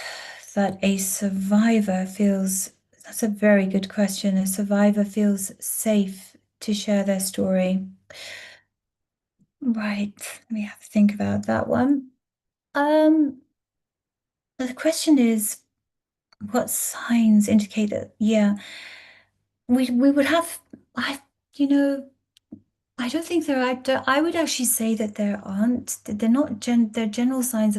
Speaker 2: that a survivor feels, that's a very good question, a survivor feels safe to share their story? Right, let me have to think about that one. The question is, what signs indicate that? Yeah, we would have, you know, I don't think there are. I would actually say that there aren't. They're not. They're general signs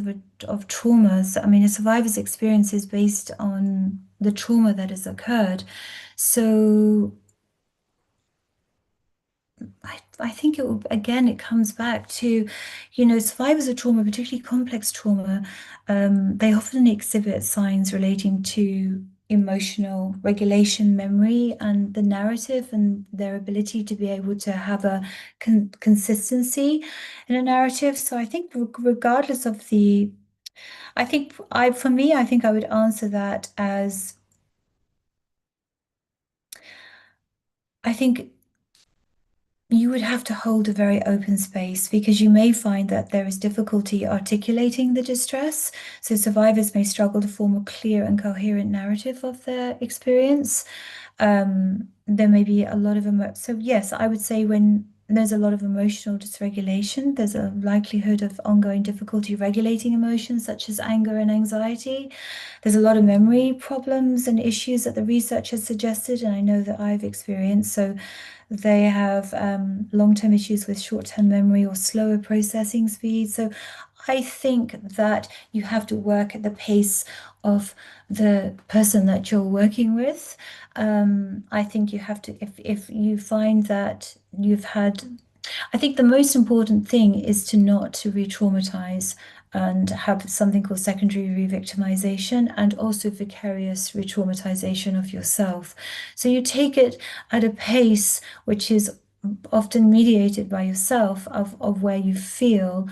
Speaker 2: of trauma. So, I mean, a survivor's experience is based on the trauma that has occurred. So I think it will, again, it comes back to, survivors of trauma, particularly complex trauma, they often exhibit signs relating to emotional regulation, memory, and the narrative, and their ability to be able to have a consistency in a narrative. So I think regardless of for me, I think I would answer that as, I think you would have to hold a very open space, because you may find that there is difficulty articulating the distress. So survivors may struggle to form a clear and coherent narrative of their experience. There may be a lot of so yes, I would say when there's a lot of emotional dysregulation, there's a likelihood of ongoing difficulty regulating emotions such as anger and anxiety. There's a lot of memory problems and issues that the research has suggested, and I know that I've experienced. So they have long-term issues with short-term memory or slower processing speed. So I think that you have to work at the pace of the person that you're working with. I think you have to, if you find that you've had, I think the most important thing is to re-traumatize and have something called secondary re-victimization, and also vicarious re-traumatization of yourself. So you take it at a pace which is often mediated by yourself, of where you feel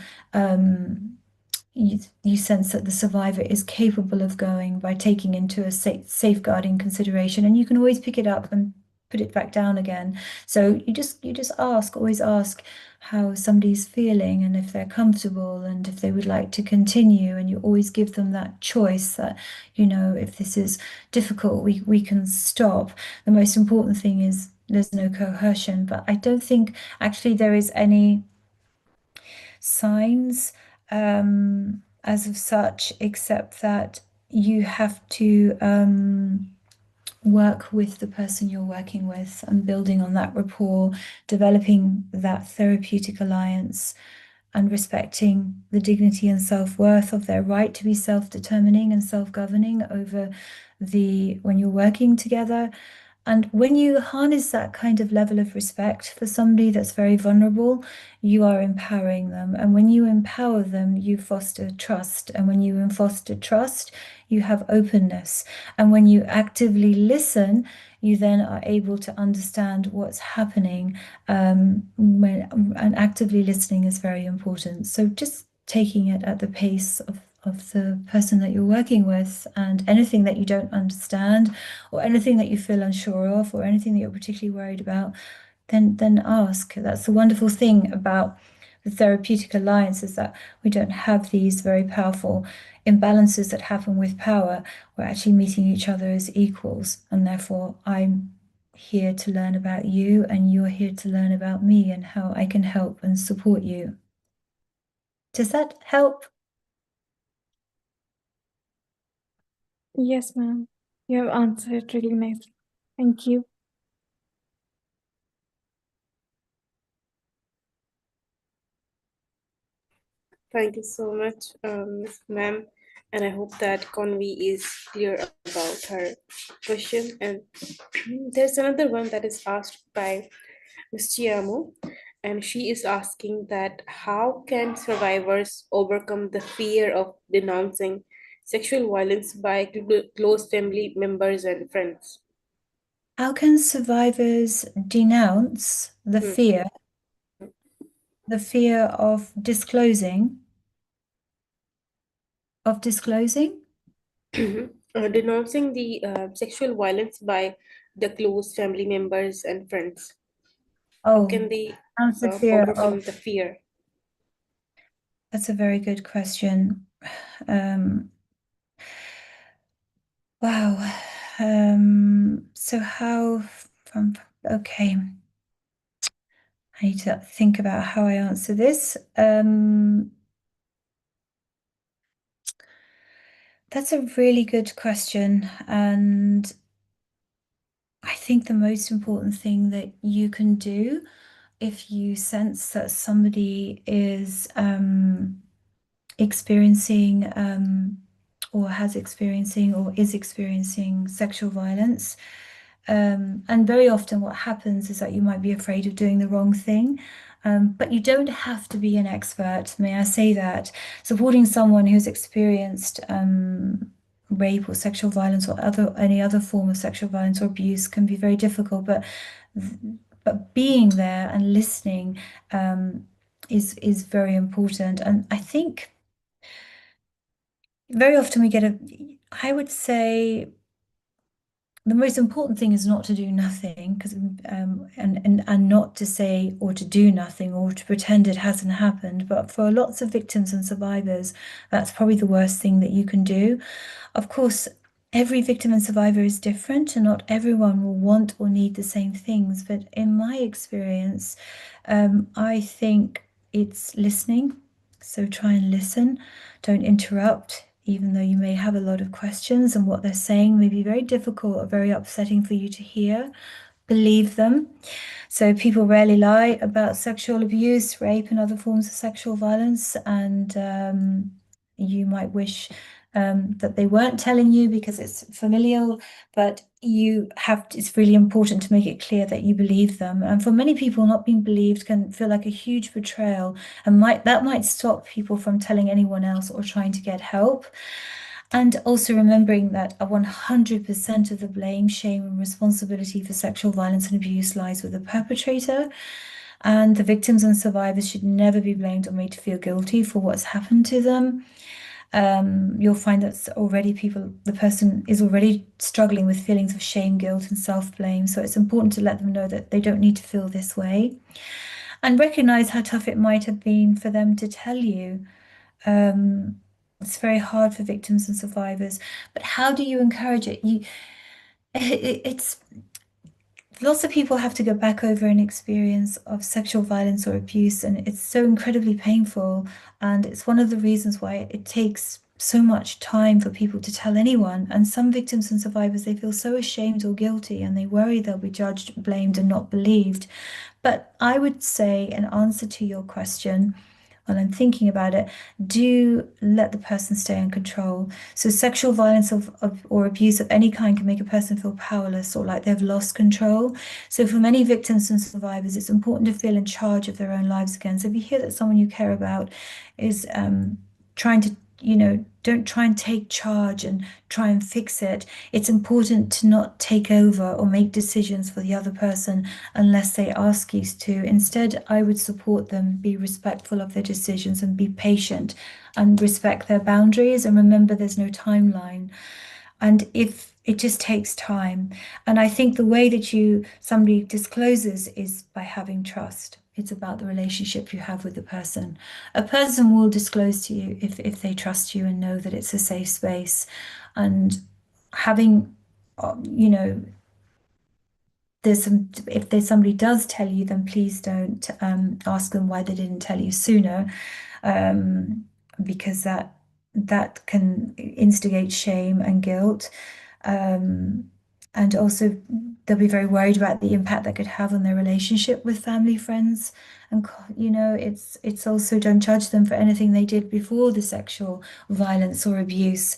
Speaker 2: you sense that the survivor is capable of going, by taking into a safeguarding consideration, and you can always pick it up and put it back down again. So you just always ask how somebody's feeling, and if they're comfortable, and if they would like to continue, and you always give them that choice that, if this is difficult, we can stop. The most important thing is there's no coercion, but I don't think actually there is any signs as of such, except that you have to work with the person you're working with and building on that rapport, developing that therapeutic alliance, and respecting the dignity and self-worth of their right to be self-determining and self-governing over when you're working together. And when you harness that kind of level of respect for somebody that's very vulnerable, you are empowering them. And when you empower them, you foster trust. And when you foster trust, you have openness. And when you actively listen, you then are able to understand what's happening. And actively listening is very important. So just taking it at the pace of the person that you're working with, and anything that you don't understand, or anything that you feel unsure of, or anything that you're particularly worried about, then ask. That's the wonderful thing about the therapeutic alliance, is that we don't have these very powerful imbalances that happen with power. We're actually meeting each other as equals, and therefore I'm here to learn about you, and you're here to learn about me, and how I can help and support you. Does that help?
Speaker 5: Yes, ma'am. You have answered really nicely. Thank you.
Speaker 3: Thank you so much, ma'am. And I hope that Convi is clear about her question. And there's another one that is asked by Ms. Chiamo, and she is asking that how can survivors overcome the fear of denouncing sexual violence by close family members and friends?
Speaker 2: How can survivors denounce the fear of disclosing?
Speaker 3: Denouncing the sexual violence by the close family members and friends. How
Speaker 2: Oh,
Speaker 3: can they
Speaker 2: denounce the fear
Speaker 3: overcome
Speaker 2: of.
Speaker 3: the fear?
Speaker 2: That's a very good question. Wow. So how from okay. I need to think about how I answer this. That's a really good question, and I think the most important thing that you can do if you sense that somebody is experiencing or has experiencing or is experiencing sexual violence. And very often what happens is that you might be afraid of doing the wrong thing. But you don't have to be an expert, may I say that. Supporting someone who's experienced rape or sexual violence or any other form of sexual violence or abuse can be very difficult, but being there and listening is very important. And I think very often we get I would say the most important thing is not to do nothing, because and not to say or to do nothing or to pretend it hasn't happened. But for lots of victims and survivors, that's probably the worst thing that you can do. Of course, every victim and survivor is different, and not everyone will want or need the same things. But in my experience, I think it's listening. So try and listen, don't interrupt, even though you may have a lot of questions and what they're saying may be very difficult or very upsetting for you to hear. Believe them. So people rarely lie about sexual abuse, rape, and other forms of sexual violence. And you might wish that they weren't telling you because it's familial, but it's really important to make it clear that you believe them. And for many people, not being believed can feel like a huge betrayal, and that might stop people from telling anyone else or trying to get help. And also remembering that 100% of the blame, shame, and responsibility for sexual violence and abuse lies with the perpetrator. And the victims and survivors should never be blamed or made to feel guilty for what's happened to them. You'll find that the person is already struggling with feelings of shame, guilt, and self-blame. So it's important to let them know that they don't need to feel this way. And recognize how tough it might have been for them to tell you. It's very hard for victims and survivors, but how do you encourage it? It's lots of people have to go back over an experience of sexual violence or abuse, and it's so incredibly painful. And it's one of the reasons why it takes so much time for people to tell anyone. And some victims and survivors, they feel so ashamed or guilty, and they worry they'll be judged, blamed, and not believed. But I would say, in answer to your question, when I'm thinking about it, do let the person stay in control. So sexual violence or abuse of any kind can make a person feel powerless or like they've lost control. So for many victims and survivors, it's important to feel in charge of their own lives again. So if you hear that someone you care about is trying to, don't try and take charge and try and fix it. It's important to not take over or make decisions for the other person unless they ask you to. Instead, I would support them, be respectful of their decisions, and be patient and respect their boundaries. And remember, there's no timeline. And if it just takes time. And I think the way that somebody discloses is by having trust. It's about the relationship you have with the person. A person will disclose to you if they trust you and know that it's a safe space. And having, if somebody does tell you, then please don't ask them why they didn't tell you sooner, because that can instigate shame and guilt. And also they'll be very worried about the impact that could have on their relationship with family, friends, and it's also don't judge them for anything they did before the sexual violence or abuse.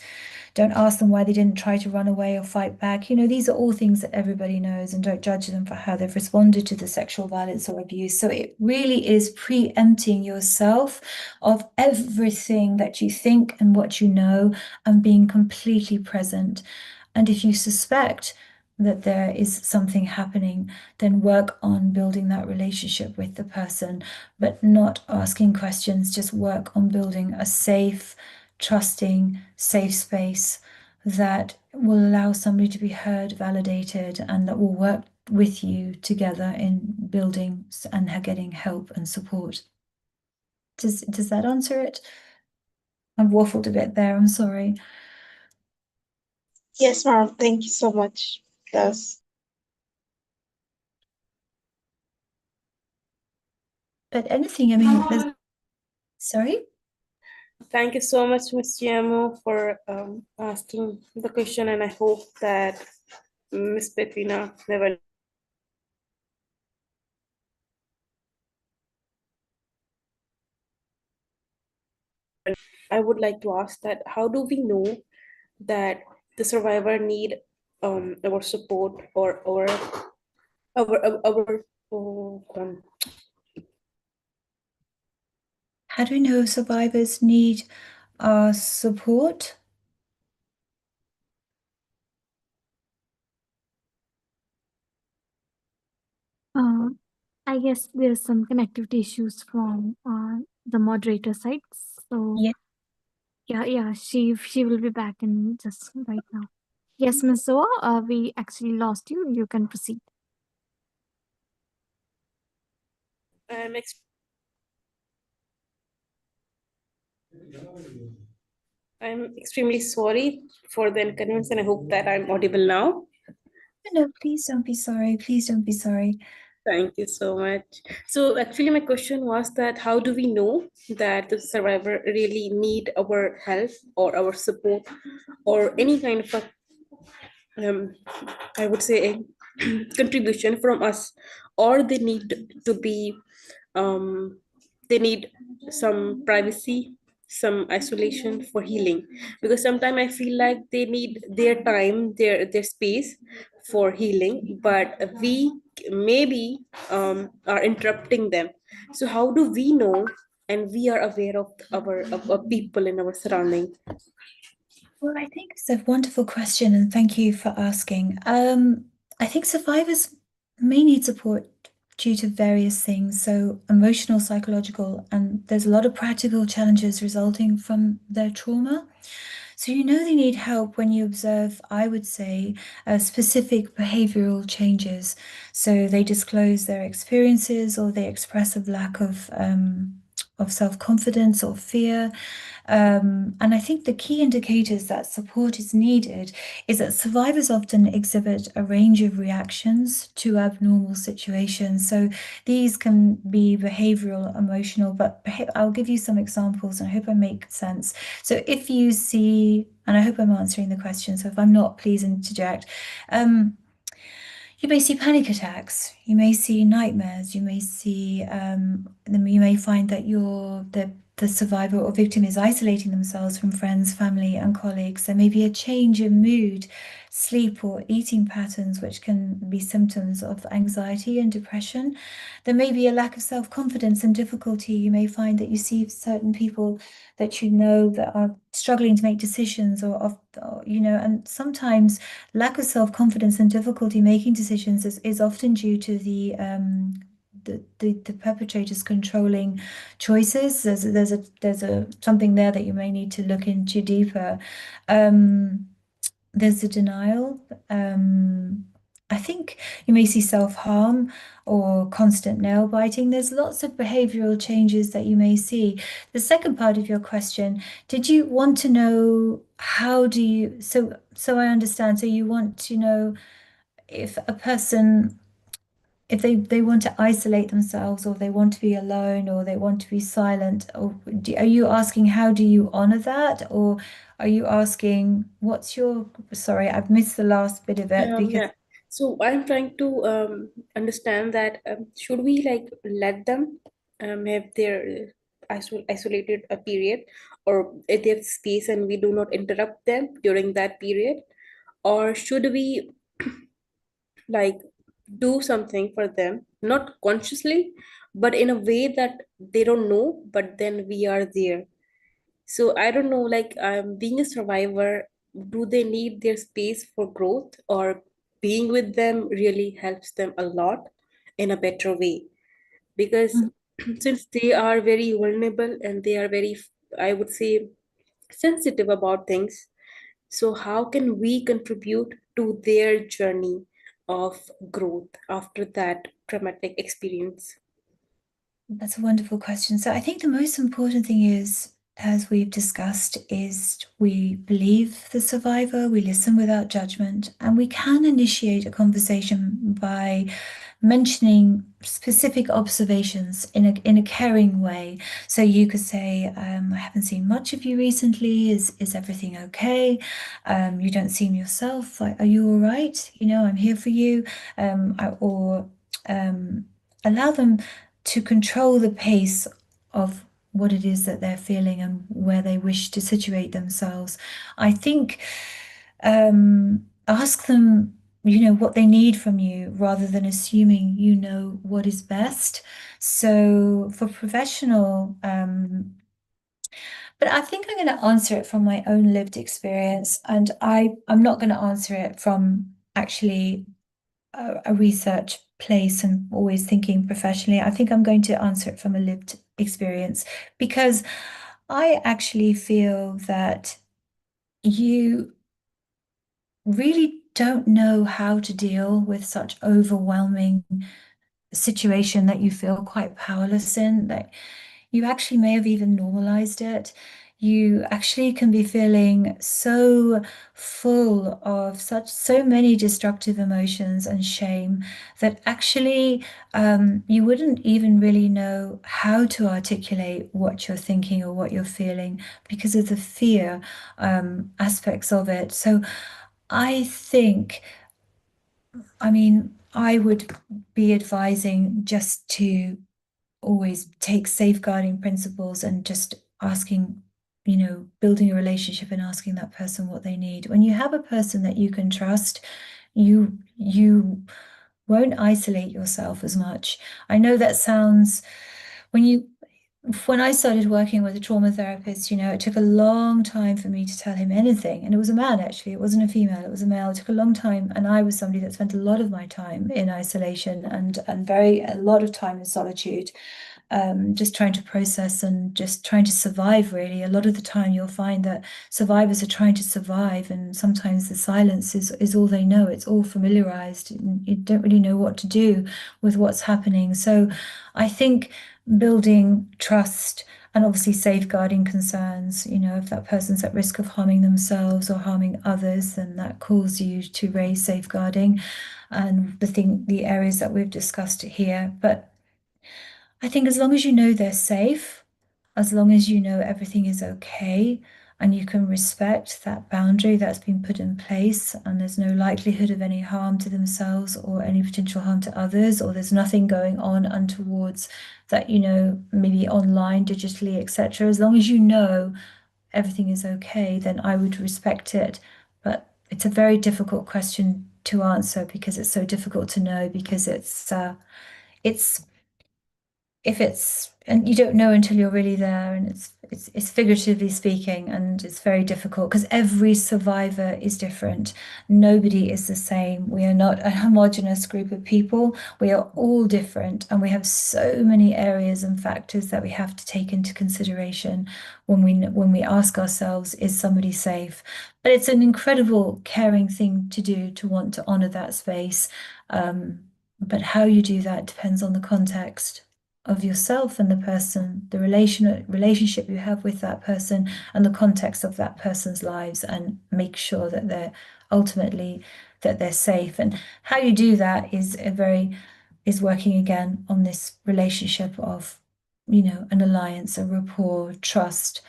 Speaker 2: Don't ask them why they didn't try to run away or fight back. These are all things that everybody knows, and don't judge them for how they've responded to the sexual violence or abuse. So it really is preempting yourself of everything that you think and what you know, and being completely present. And if you suspect that there is something happening, then work on building that relationship with the person, but not asking questions. Just work on building a safe, trusting, safe space that will allow somebody to be heard, validated, and that will work with you together in building and getting help and support. Does that answer it? I've waffled a bit there, I'm sorry.
Speaker 6: Yes, ma'am. Thank you so much. That's
Speaker 2: But anything, I mean, sorry?
Speaker 3: Thank you so much, Ms. Chiamo, for asking the question, and I hope that Ms. Petrina never. I would like to ask that how do we know that the survivor need our support or our
Speaker 2: How do we know if survivors need our support?
Speaker 5: I guess there's some connectivity issues from the moderator side. So yeah, she will be back in just right now. Yes, Ms. Zoa, we actually lost you. You can proceed.
Speaker 3: I'm extremely sorry for the inconvenience, and I hope that I'm audible now.
Speaker 2: No, please don't be sorry. Please don't be sorry.
Speaker 3: Thank you so much. So actually my question was that how do we know that the survivor really need our help or our support or any kind of a, I would say a contribution from us, or they need to be they need some privacy, some isolation for healing, because sometimes I feel like they need their time, their space for healing, but we maybe are interrupting them. So how do we know and we are aware of our people in our surrounding?
Speaker 2: Well, I think it's a wonderful question, and thank you for asking. I think survivors may need support due to various things, so emotional, psychological, and there's a lot of practical challenges resulting from their trauma. So they need help when you observe, I would say, specific behavioral changes. So they disclose their experiences, or they express a lack of self-confidence or fear. And I think the key indicators that support is needed is that survivors often exhibit a range of reactions to abnormal situations. So these can be behavioral, emotional, but I'll give you some examples and I hope I make sense. So if you see, and I hope I'm answering the question, so if I'm not, please interject. You may see panic attacks, you may see nightmares, you may see, you may find that the survivor or victim is isolating themselves from friends, family, and colleagues. There may be a change in mood, sleep, or eating patterns, which can be symptoms of anxiety and depression. There may be a lack of self-confidence and difficulty. You may find that you see certain people that that are struggling to make decisions and sometimes lack of self-confidence and difficulty making decisions is often due to the perpetrators controlling choices. There's a something there that you may need to look into deeper. There's a denial. I think you may see self-harm or constant nail biting. There's lots of behavioral changes that you may see. The second part of your question, did you want to know so I understand. So you want to know if a person, if they want to isolate themselves, or they want to be alone, or they want to be silent, or are you asking how do you honor that, or are you asking sorry, I've missed the last bit of it because
Speaker 3: Yeah. So I'm trying to understand that should we like let them have their isolated a period, or if they have space and we do not interrupt them during that period, or should we like do something for them, not consciously, but in a way that they don't know, but then we are there. So I don't know, like being a survivor, do they need their space for growth, or being with them really helps them a lot in a better way? Because since they are very vulnerable and they are very, I would say, sensitive about things, so how can we contribute to their journey of growth after that traumatic experience?
Speaker 2: That's a wonderful question. So I think the most important thing is, as we've discussed, is we believe the survivor, we listen without judgment, and we can initiate a conversation by mentioning specific observations in a caring way. So you could say, I haven't seen much of you recently. Is everything okay? You don't seem yourself. Are you all right? You know, I'm here for you. Or allow them to control the pace of what it is that they're feeling and where they wish to situate themselves. I think ask them, you know, what they need from you rather than assuming you know what is best. So for professional, but I think I'm going to answer it from my own lived experience, and I'm not going to answer it from actually a research place and always thinking professionally. I think I'm going to answer it from a lived experience, because I actually feel that you really don't know how to deal with such overwhelming situation that you feel quite powerless in, that you actually may have even normalized it. You actually can be feeling so full of so many destructive emotions and shame that actually you wouldn't even really know how to articulate what you're thinking or what you're feeling because of the fear aspects of it. So I think, I mean, I would be advising just to always take safeguarding principles and just asking, you know, building a relationship and asking that person what they need. When you have a person that you can trust, you won't isolate yourself as much. I know that sounds, when I started working with a trauma therapist, you know, it took a long time for me to tell him anything. And it was a man, actually. It wasn't a female, it was a male. It took a long time. And I was somebody that spent a lot of my time in isolation and a lot of time in solitude, just trying to process and just trying to survive, really. A lot of the time you'll find that survivors are trying to survive, and sometimes the silence is all they know. It's all familiarized. You don't really know what to do with what's happening. So I think building trust and obviously safeguarding concerns, you know, if that person's at risk of harming themselves or harming others, then that calls you to raise safeguarding and the areas that we've discussed here. But I think as long as you know they're safe, as long as you know everything is okay, and you can respect that boundary that's been put in place, and there's no likelihood of any harm to themselves or any potential harm to others, or there's nothing going on untowards that, you know, maybe online, digitally, etc. As long as you know everything is okay, then I would respect it. But it's a very difficult question to answer because it's so difficult to know, because it's if it's, and you don't know until you're really there, and it's figuratively speaking, and it's very difficult because every survivor is different. Nobody is the same. We are not a homogenous group of people. We are all different, and we have so many areas and factors that we have to take into consideration when we ask ourselves, is somebody safe? But it's an incredible caring thing to do, to want to honor that space. But how you do that depends on the context of yourself and the person, the relationship you have with that person, and the context of that person's lives, and make sure that they're safe. And how you do that is working again on this relationship of, you know, an alliance, a rapport, trust,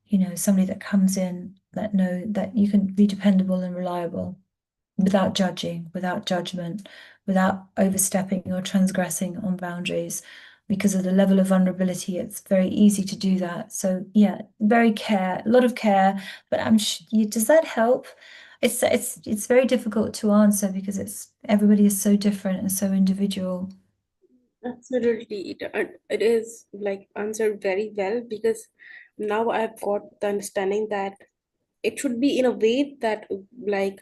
Speaker 2: you know, somebody that comes in that know that you can be dependable and reliable. without judging, without judgment, without overstepping or transgressing on boundaries. Because of the level of vulnerability, it's very easy to do that. So yeah, a lot of care. But does that help? It's very difficult to answer because everybody is so different and so individual.
Speaker 3: Absolutely, it is like answered very well, because now I've got the understanding that it should be in a way that, like,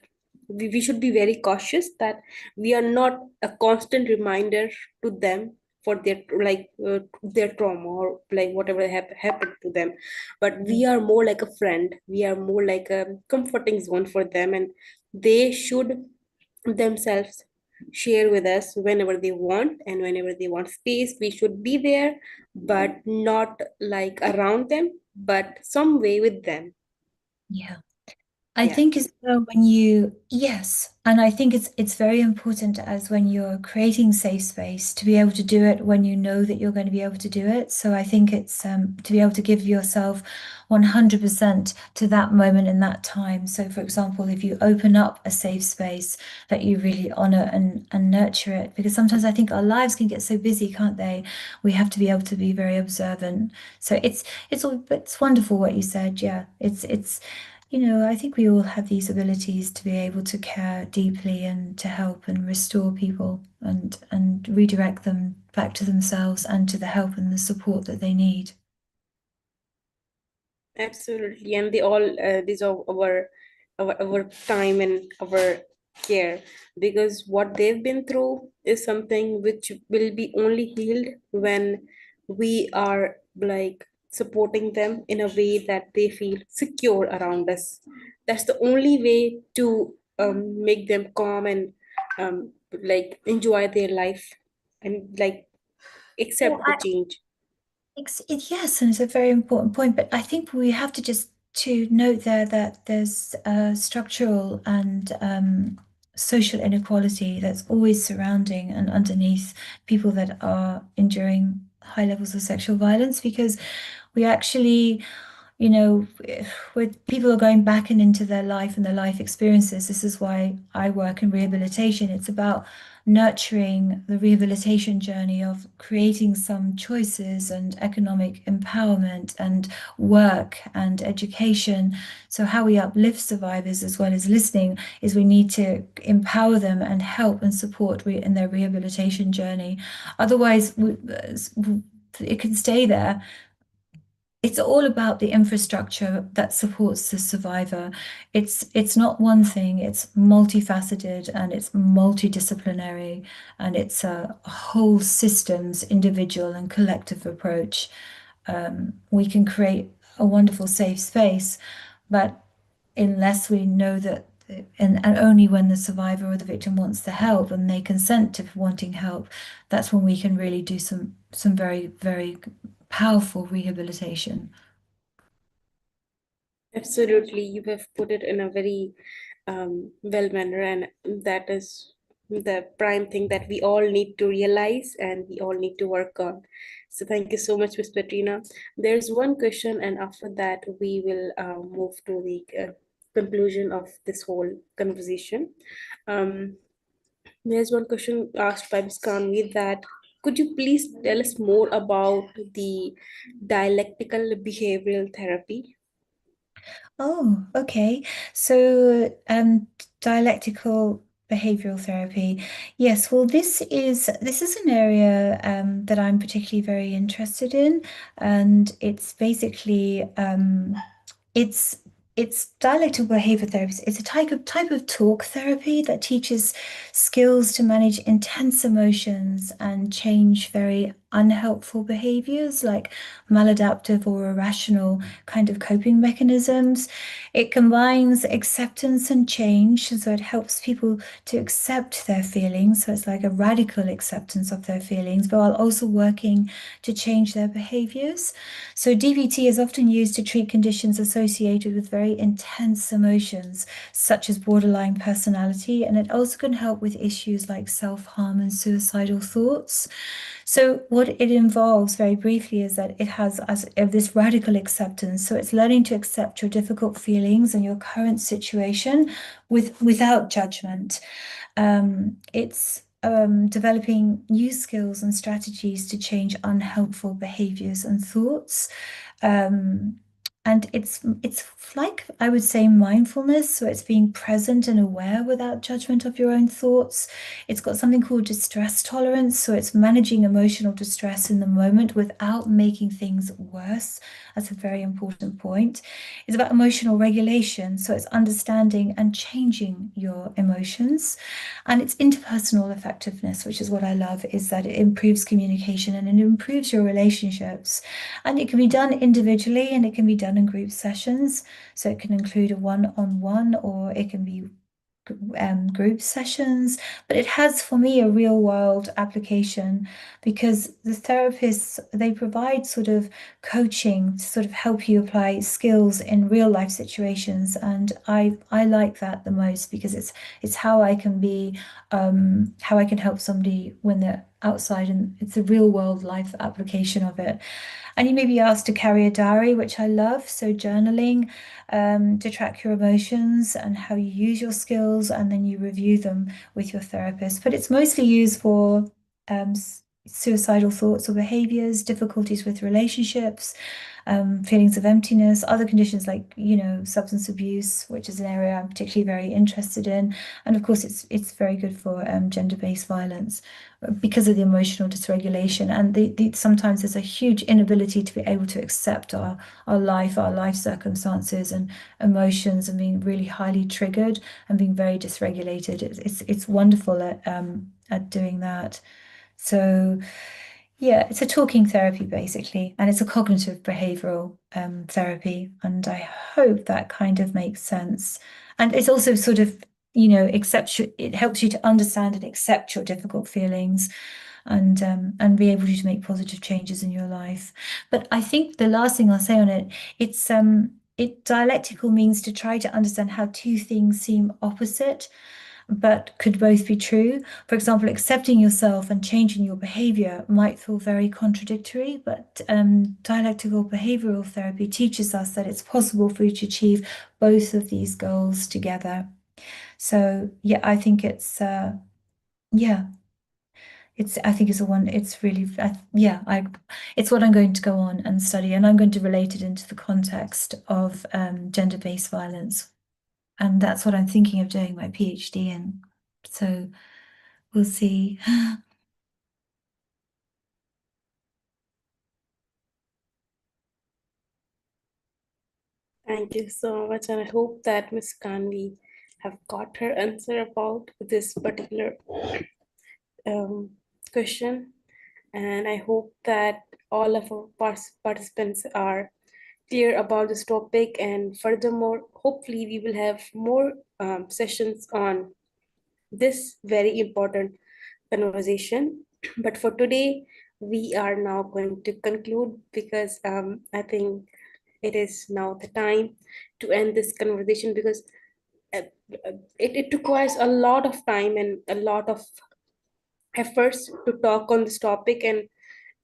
Speaker 3: we should be very cautious that we are not a constant reminder to them for their, like, their trauma, or like whatever happened to them, but we are more like a friend, we are more like a comforting zone for them, and they should themselves share with us whenever they want, and whenever they want space we should be there, but not like around them, but some way with them.
Speaker 2: Yeah. I
Speaker 3: Yeah.
Speaker 2: think as well yes, and I think it's very important as when you're creating safe space to be able to do it when you know that you're going to be able to do it. So I think it's to be able to give yourself 100% to that moment in that time. So for example, if you open up a safe space, that you really honor and nurture it, because sometimes I think our lives can get so busy, can't they? We have to be able to be very observant. So it's wonderful what you said. Yeah, it's I think we all have these abilities to be able to care deeply and to help and restore people and redirect them back to themselves and to the help and the support that they need.
Speaker 3: Absolutely, and they all deserve our time and our care, because what they've been through is something which will be only healed when we are like supporting them in a way that they feel secure around us. That's the only way to make them calm and like enjoy their life, and like
Speaker 2: Yeah,
Speaker 3: accept the change.
Speaker 2: yes, and it's a very important point, but I think we have to just to note there that there's structural and social inequality that's always surrounding and underneath people that are enduring high levels of sexual violence, because we actually with people are going back and into their life and their life experiences. This is why I work in rehabilitation. It's about nurturing the rehabilitation journey of creating some choices and economic empowerment and work and education. So how we uplift survivors as well as listening is we need to empower them and help and support in their rehabilitation journey. Otherwise, it can stay there. It's all about the infrastructure that supports the survivor. It's not one thing, it's multifaceted and it's multidisciplinary, and it's a whole systems, individual and collective approach. We can create a wonderful safe space, but unless we know that, and only when the survivor or the victim wants the help and they consent to wanting help, that's when we can really do some very, very powerful rehabilitation.
Speaker 3: Absolutely, you have put it in a very well manner, and that is the prime thing that we all need to realize and we all need to work on. So thank you so much, Ms. Petrina. There's one question, and after that we will move to the conclusion of this whole conversation. Um, there's one question asked by Ms. Kanvi, that could you please tell us more about the dialectical behavioral therapy?
Speaker 2: Oh, okay. So, dialectical behavioral therapy. Yes, well, this is an area that I'm particularly very interested in, and it's basically it's it's dialectical behavior therapy. It's a type of talk therapy that teaches skills to manage intense emotions and change very unhelpful behaviors like maladaptive or irrational kind of coping mechanisms. It combines acceptance and change, so it helps people to accept their feelings. So it's like a radical acceptance of their feelings, but while also working to change their behaviors. So DBT is often used to treat conditions associated with very intense emotions, such as borderline personality, and it also can help with issues like self-harm and suicidal thoughts. So what what it involves very briefly is that it has this radical acceptance. So it's learning to accept your difficult feelings and your current situation without judgment. It's developing new skills and strategies to change unhelpful behaviors and thoughts. And it's like, I would say, mindfulness. So it's being present and aware without judgment of your own thoughts. It's got something called distress tolerance. So it's managing emotional distress in the moment without making things worse. That's a very important point. It's about emotional regulation. So it's understanding and changing your emotions. And it's interpersonal effectiveness, which is what I love, is that it improves communication and it improves your relationships. And it can be done individually and it can be done in group sessions. So it can include a one-on-one or it can be group sessions, but it has for me a real world application because the therapists, they provide sort of coaching to sort of help you apply skills in real life situations, and I like that the most because it's how I can be how I can help somebody when they're outside, and it's a real world life application of it. And you may be asked to carry a diary, which I love. So journaling to track your emotions and how you use your skills, and then you review them with your therapist. But it's mostly used for suicidal thoughts or behaviors, difficulties with relationships, feelings of emptiness, other conditions like, substance abuse, which is an area I'm particularly very interested in. And of course, it's very good for gender-based violence because of the emotional dysregulation. And sometimes there's a huge inability to be able to accept our life circumstances and emotions, and being really highly triggered and being very dysregulated. It's wonderful at doing that. So yeah, it's a talking therapy basically, and it's a cognitive behavioral therapy. And I hope that kind of makes sense. And it's also sort of, it helps you to understand and accept your difficult feelings and be able to make positive changes in your life. But I think the last thing I'll say on it dialectical means to try to understand how two things seem opposite but could both be true. For example, accepting yourself and changing your behavior might feel very contradictory, but dialectical behavioral therapy teaches us that it's possible for you to achieve both of these goals together. So yeah, I think it's I think it's really, it's what I'm going to go on and study, and I'm going to relate it into the context of gender-based violence. And that's what I'm thinking of doing my PhD in. So we'll see.
Speaker 3: Thank you so much, and I hope that Ms. Kanvi have got her answer about this particular question. And I hope that all of our participants are clear about this topic. And furthermore, hopefully we will have more sessions on this very important conversation. But for today, we are now going to conclude because I think it is now the time to end this conversation, because it requires a lot of time and a lot of efforts to talk on this topic. And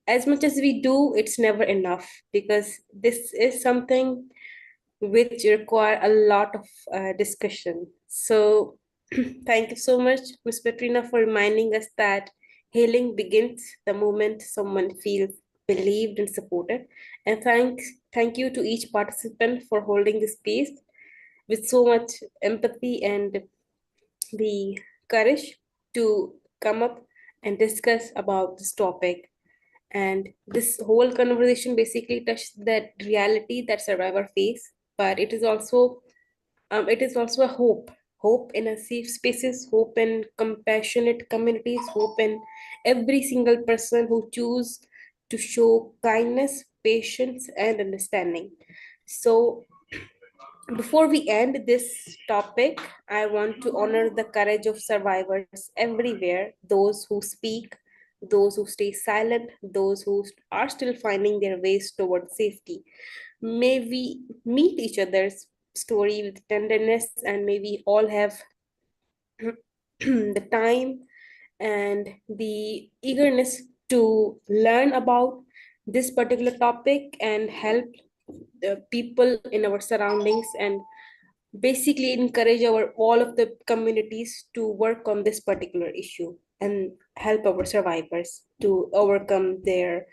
Speaker 3: as much as we do, it's never enough, because this is something which require a lot of discussion. So thank you so much, Ms. Petrina, for reminding us that healing begins the moment someone feels believed and supported. And thank you to each participant for holding this space with so much empathy and the courage to come up and discuss about this topic. And this whole conversation basically touched that reality that survivor face, but it is also a hope in a safe spaces, hope in compassionate communities, hope in every single person who choose to show kindness, patience, and understanding. So before we end this topic, I want to honor the courage of survivors everywhere, those who speak, those who stay silent, those who are still finding their ways toward safety. May we meet each other's story with tenderness, and may we all have the time and the eagerness to learn about this particular topic and help the people in our surroundings, and basically encourage our all of the communities to work on this particular issue and help our survivors to overcome their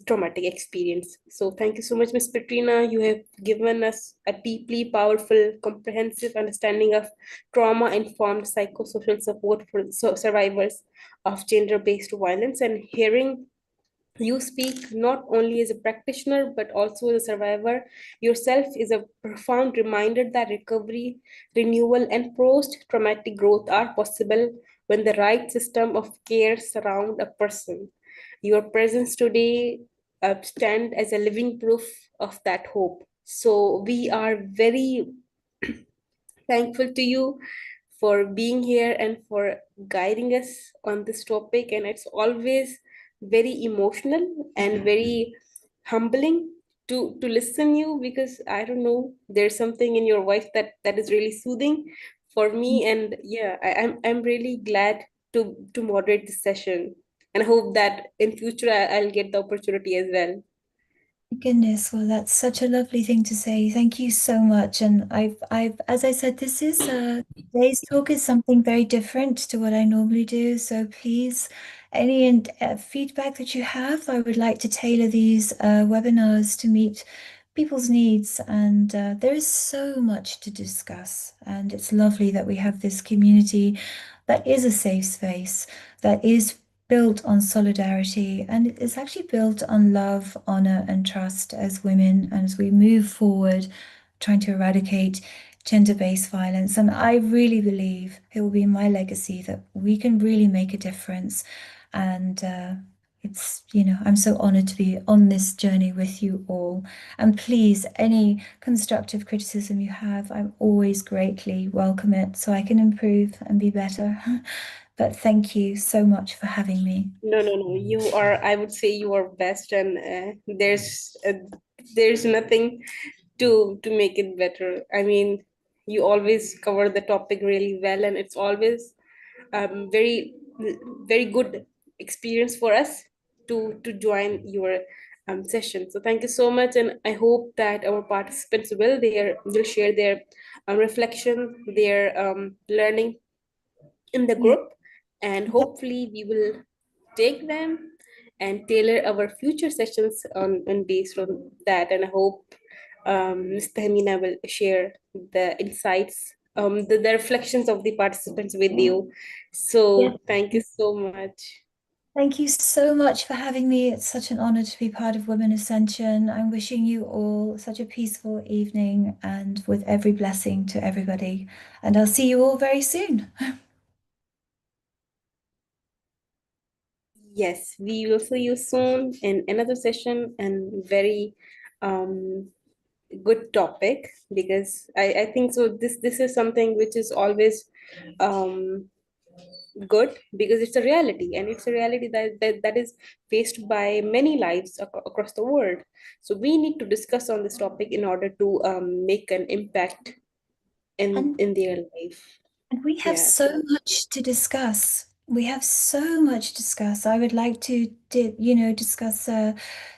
Speaker 3: traumatic experience. So thank you so much, Ms. Petrina. You have given us a deeply powerful, comprehensive understanding of trauma-informed psychosocial support for survivors of gender-based violence. And hearing you speak not only as a practitioner but also as a survivor yourself is a profound reminder that recovery, renewal, and post-traumatic growth are possible when the right system of care surround a person. Your presence today stand as a living proof of that hope. So we are very thankful to you for being here and for guiding us on this topic. And it's always very emotional and very humbling to listen you, because I don't know, there's something in your voice that is really soothing for me. And yeah, I'm really glad to moderate this session, and I hope that in future I'll get the opportunity as well.
Speaker 2: Goodness, well, that's such a lovely thing to say. Thank you so much. And as I said, this is today's talk is something very different to what I normally do. So please, any feedback that you have, I would like to tailor these webinars to meet people's needs. And there is so much to discuss. And it's lovely that we have this community that is a safe space, that is built on solidarity, and it's actually built on love, honor, and trust as women, and as we move forward trying to eradicate gender-based violence. And I really believe it will be my legacy that we can really make a difference. And it's, I'm so honored to be on this journey with you all. And please, any constructive criticism you have, I'm always greatly welcome it so I can improve and be better. But thank you so much for having me.
Speaker 3: No, you are, I would say you are best, and there's nothing to make it better. I mean, you always cover the topic really well, and it's always very very good experience for us to join your session. So thank you so much, and I hope that our participants will share their reflection, their learning in the group, and hopefully we will take them and tailor our future sessions on based on that. And I hope Ms. Tahmina will share the insights, the reflections of the participants with you. So thank you so much.
Speaker 2: Thank you so much for having me. It's such an honor to be part of Women Ascension. I'm wishing you all such a peaceful evening, and with every blessing to everybody. And I'll see you all very soon.
Speaker 3: Yes, we will see you soon in another session, and very good topic, because I think so this is something which is always good, because it's a reality, and it's a reality that is faced by many lives across the world. So we need to discuss on this topic in order to make an impact in their life.
Speaker 2: And we have so much to discuss. We have so much to discuss. I would like to, discuss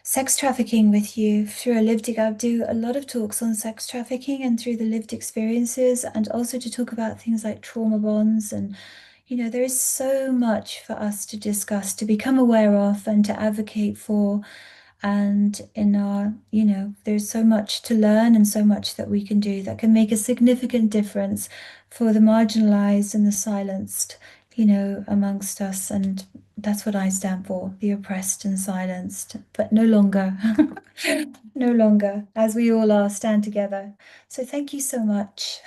Speaker 2: sex trafficking with you through a lived. I do a lot of talks on sex trafficking and through the lived experiences, and also to talk about things like trauma bonds. And there is so much for us to discuss, to become aware of, and to advocate for. And in our, there's so much to learn and so much that we can do that can make a significant difference for the marginalized and the silenced, amongst us. And that's what I stand for, the oppressed and silenced, but no longer, no longer, as we all are, stand together. So thank you so much.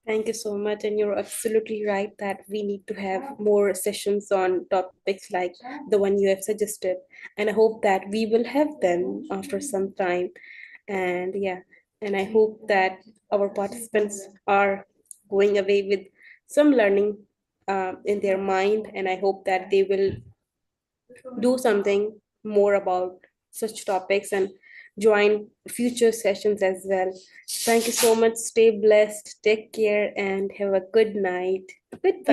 Speaker 3: Thank you so much. And you're absolutely right that we need to have more sessions on topics like the one you have suggested. And I hope that we will have them after some time. And yeah, and I hope that our participants are going away with some learning in their mind. And I hope that they will do something more about such topics and join future sessions as well. Thank you so much. Stay blessed, take care, and have a good night. Goodbye.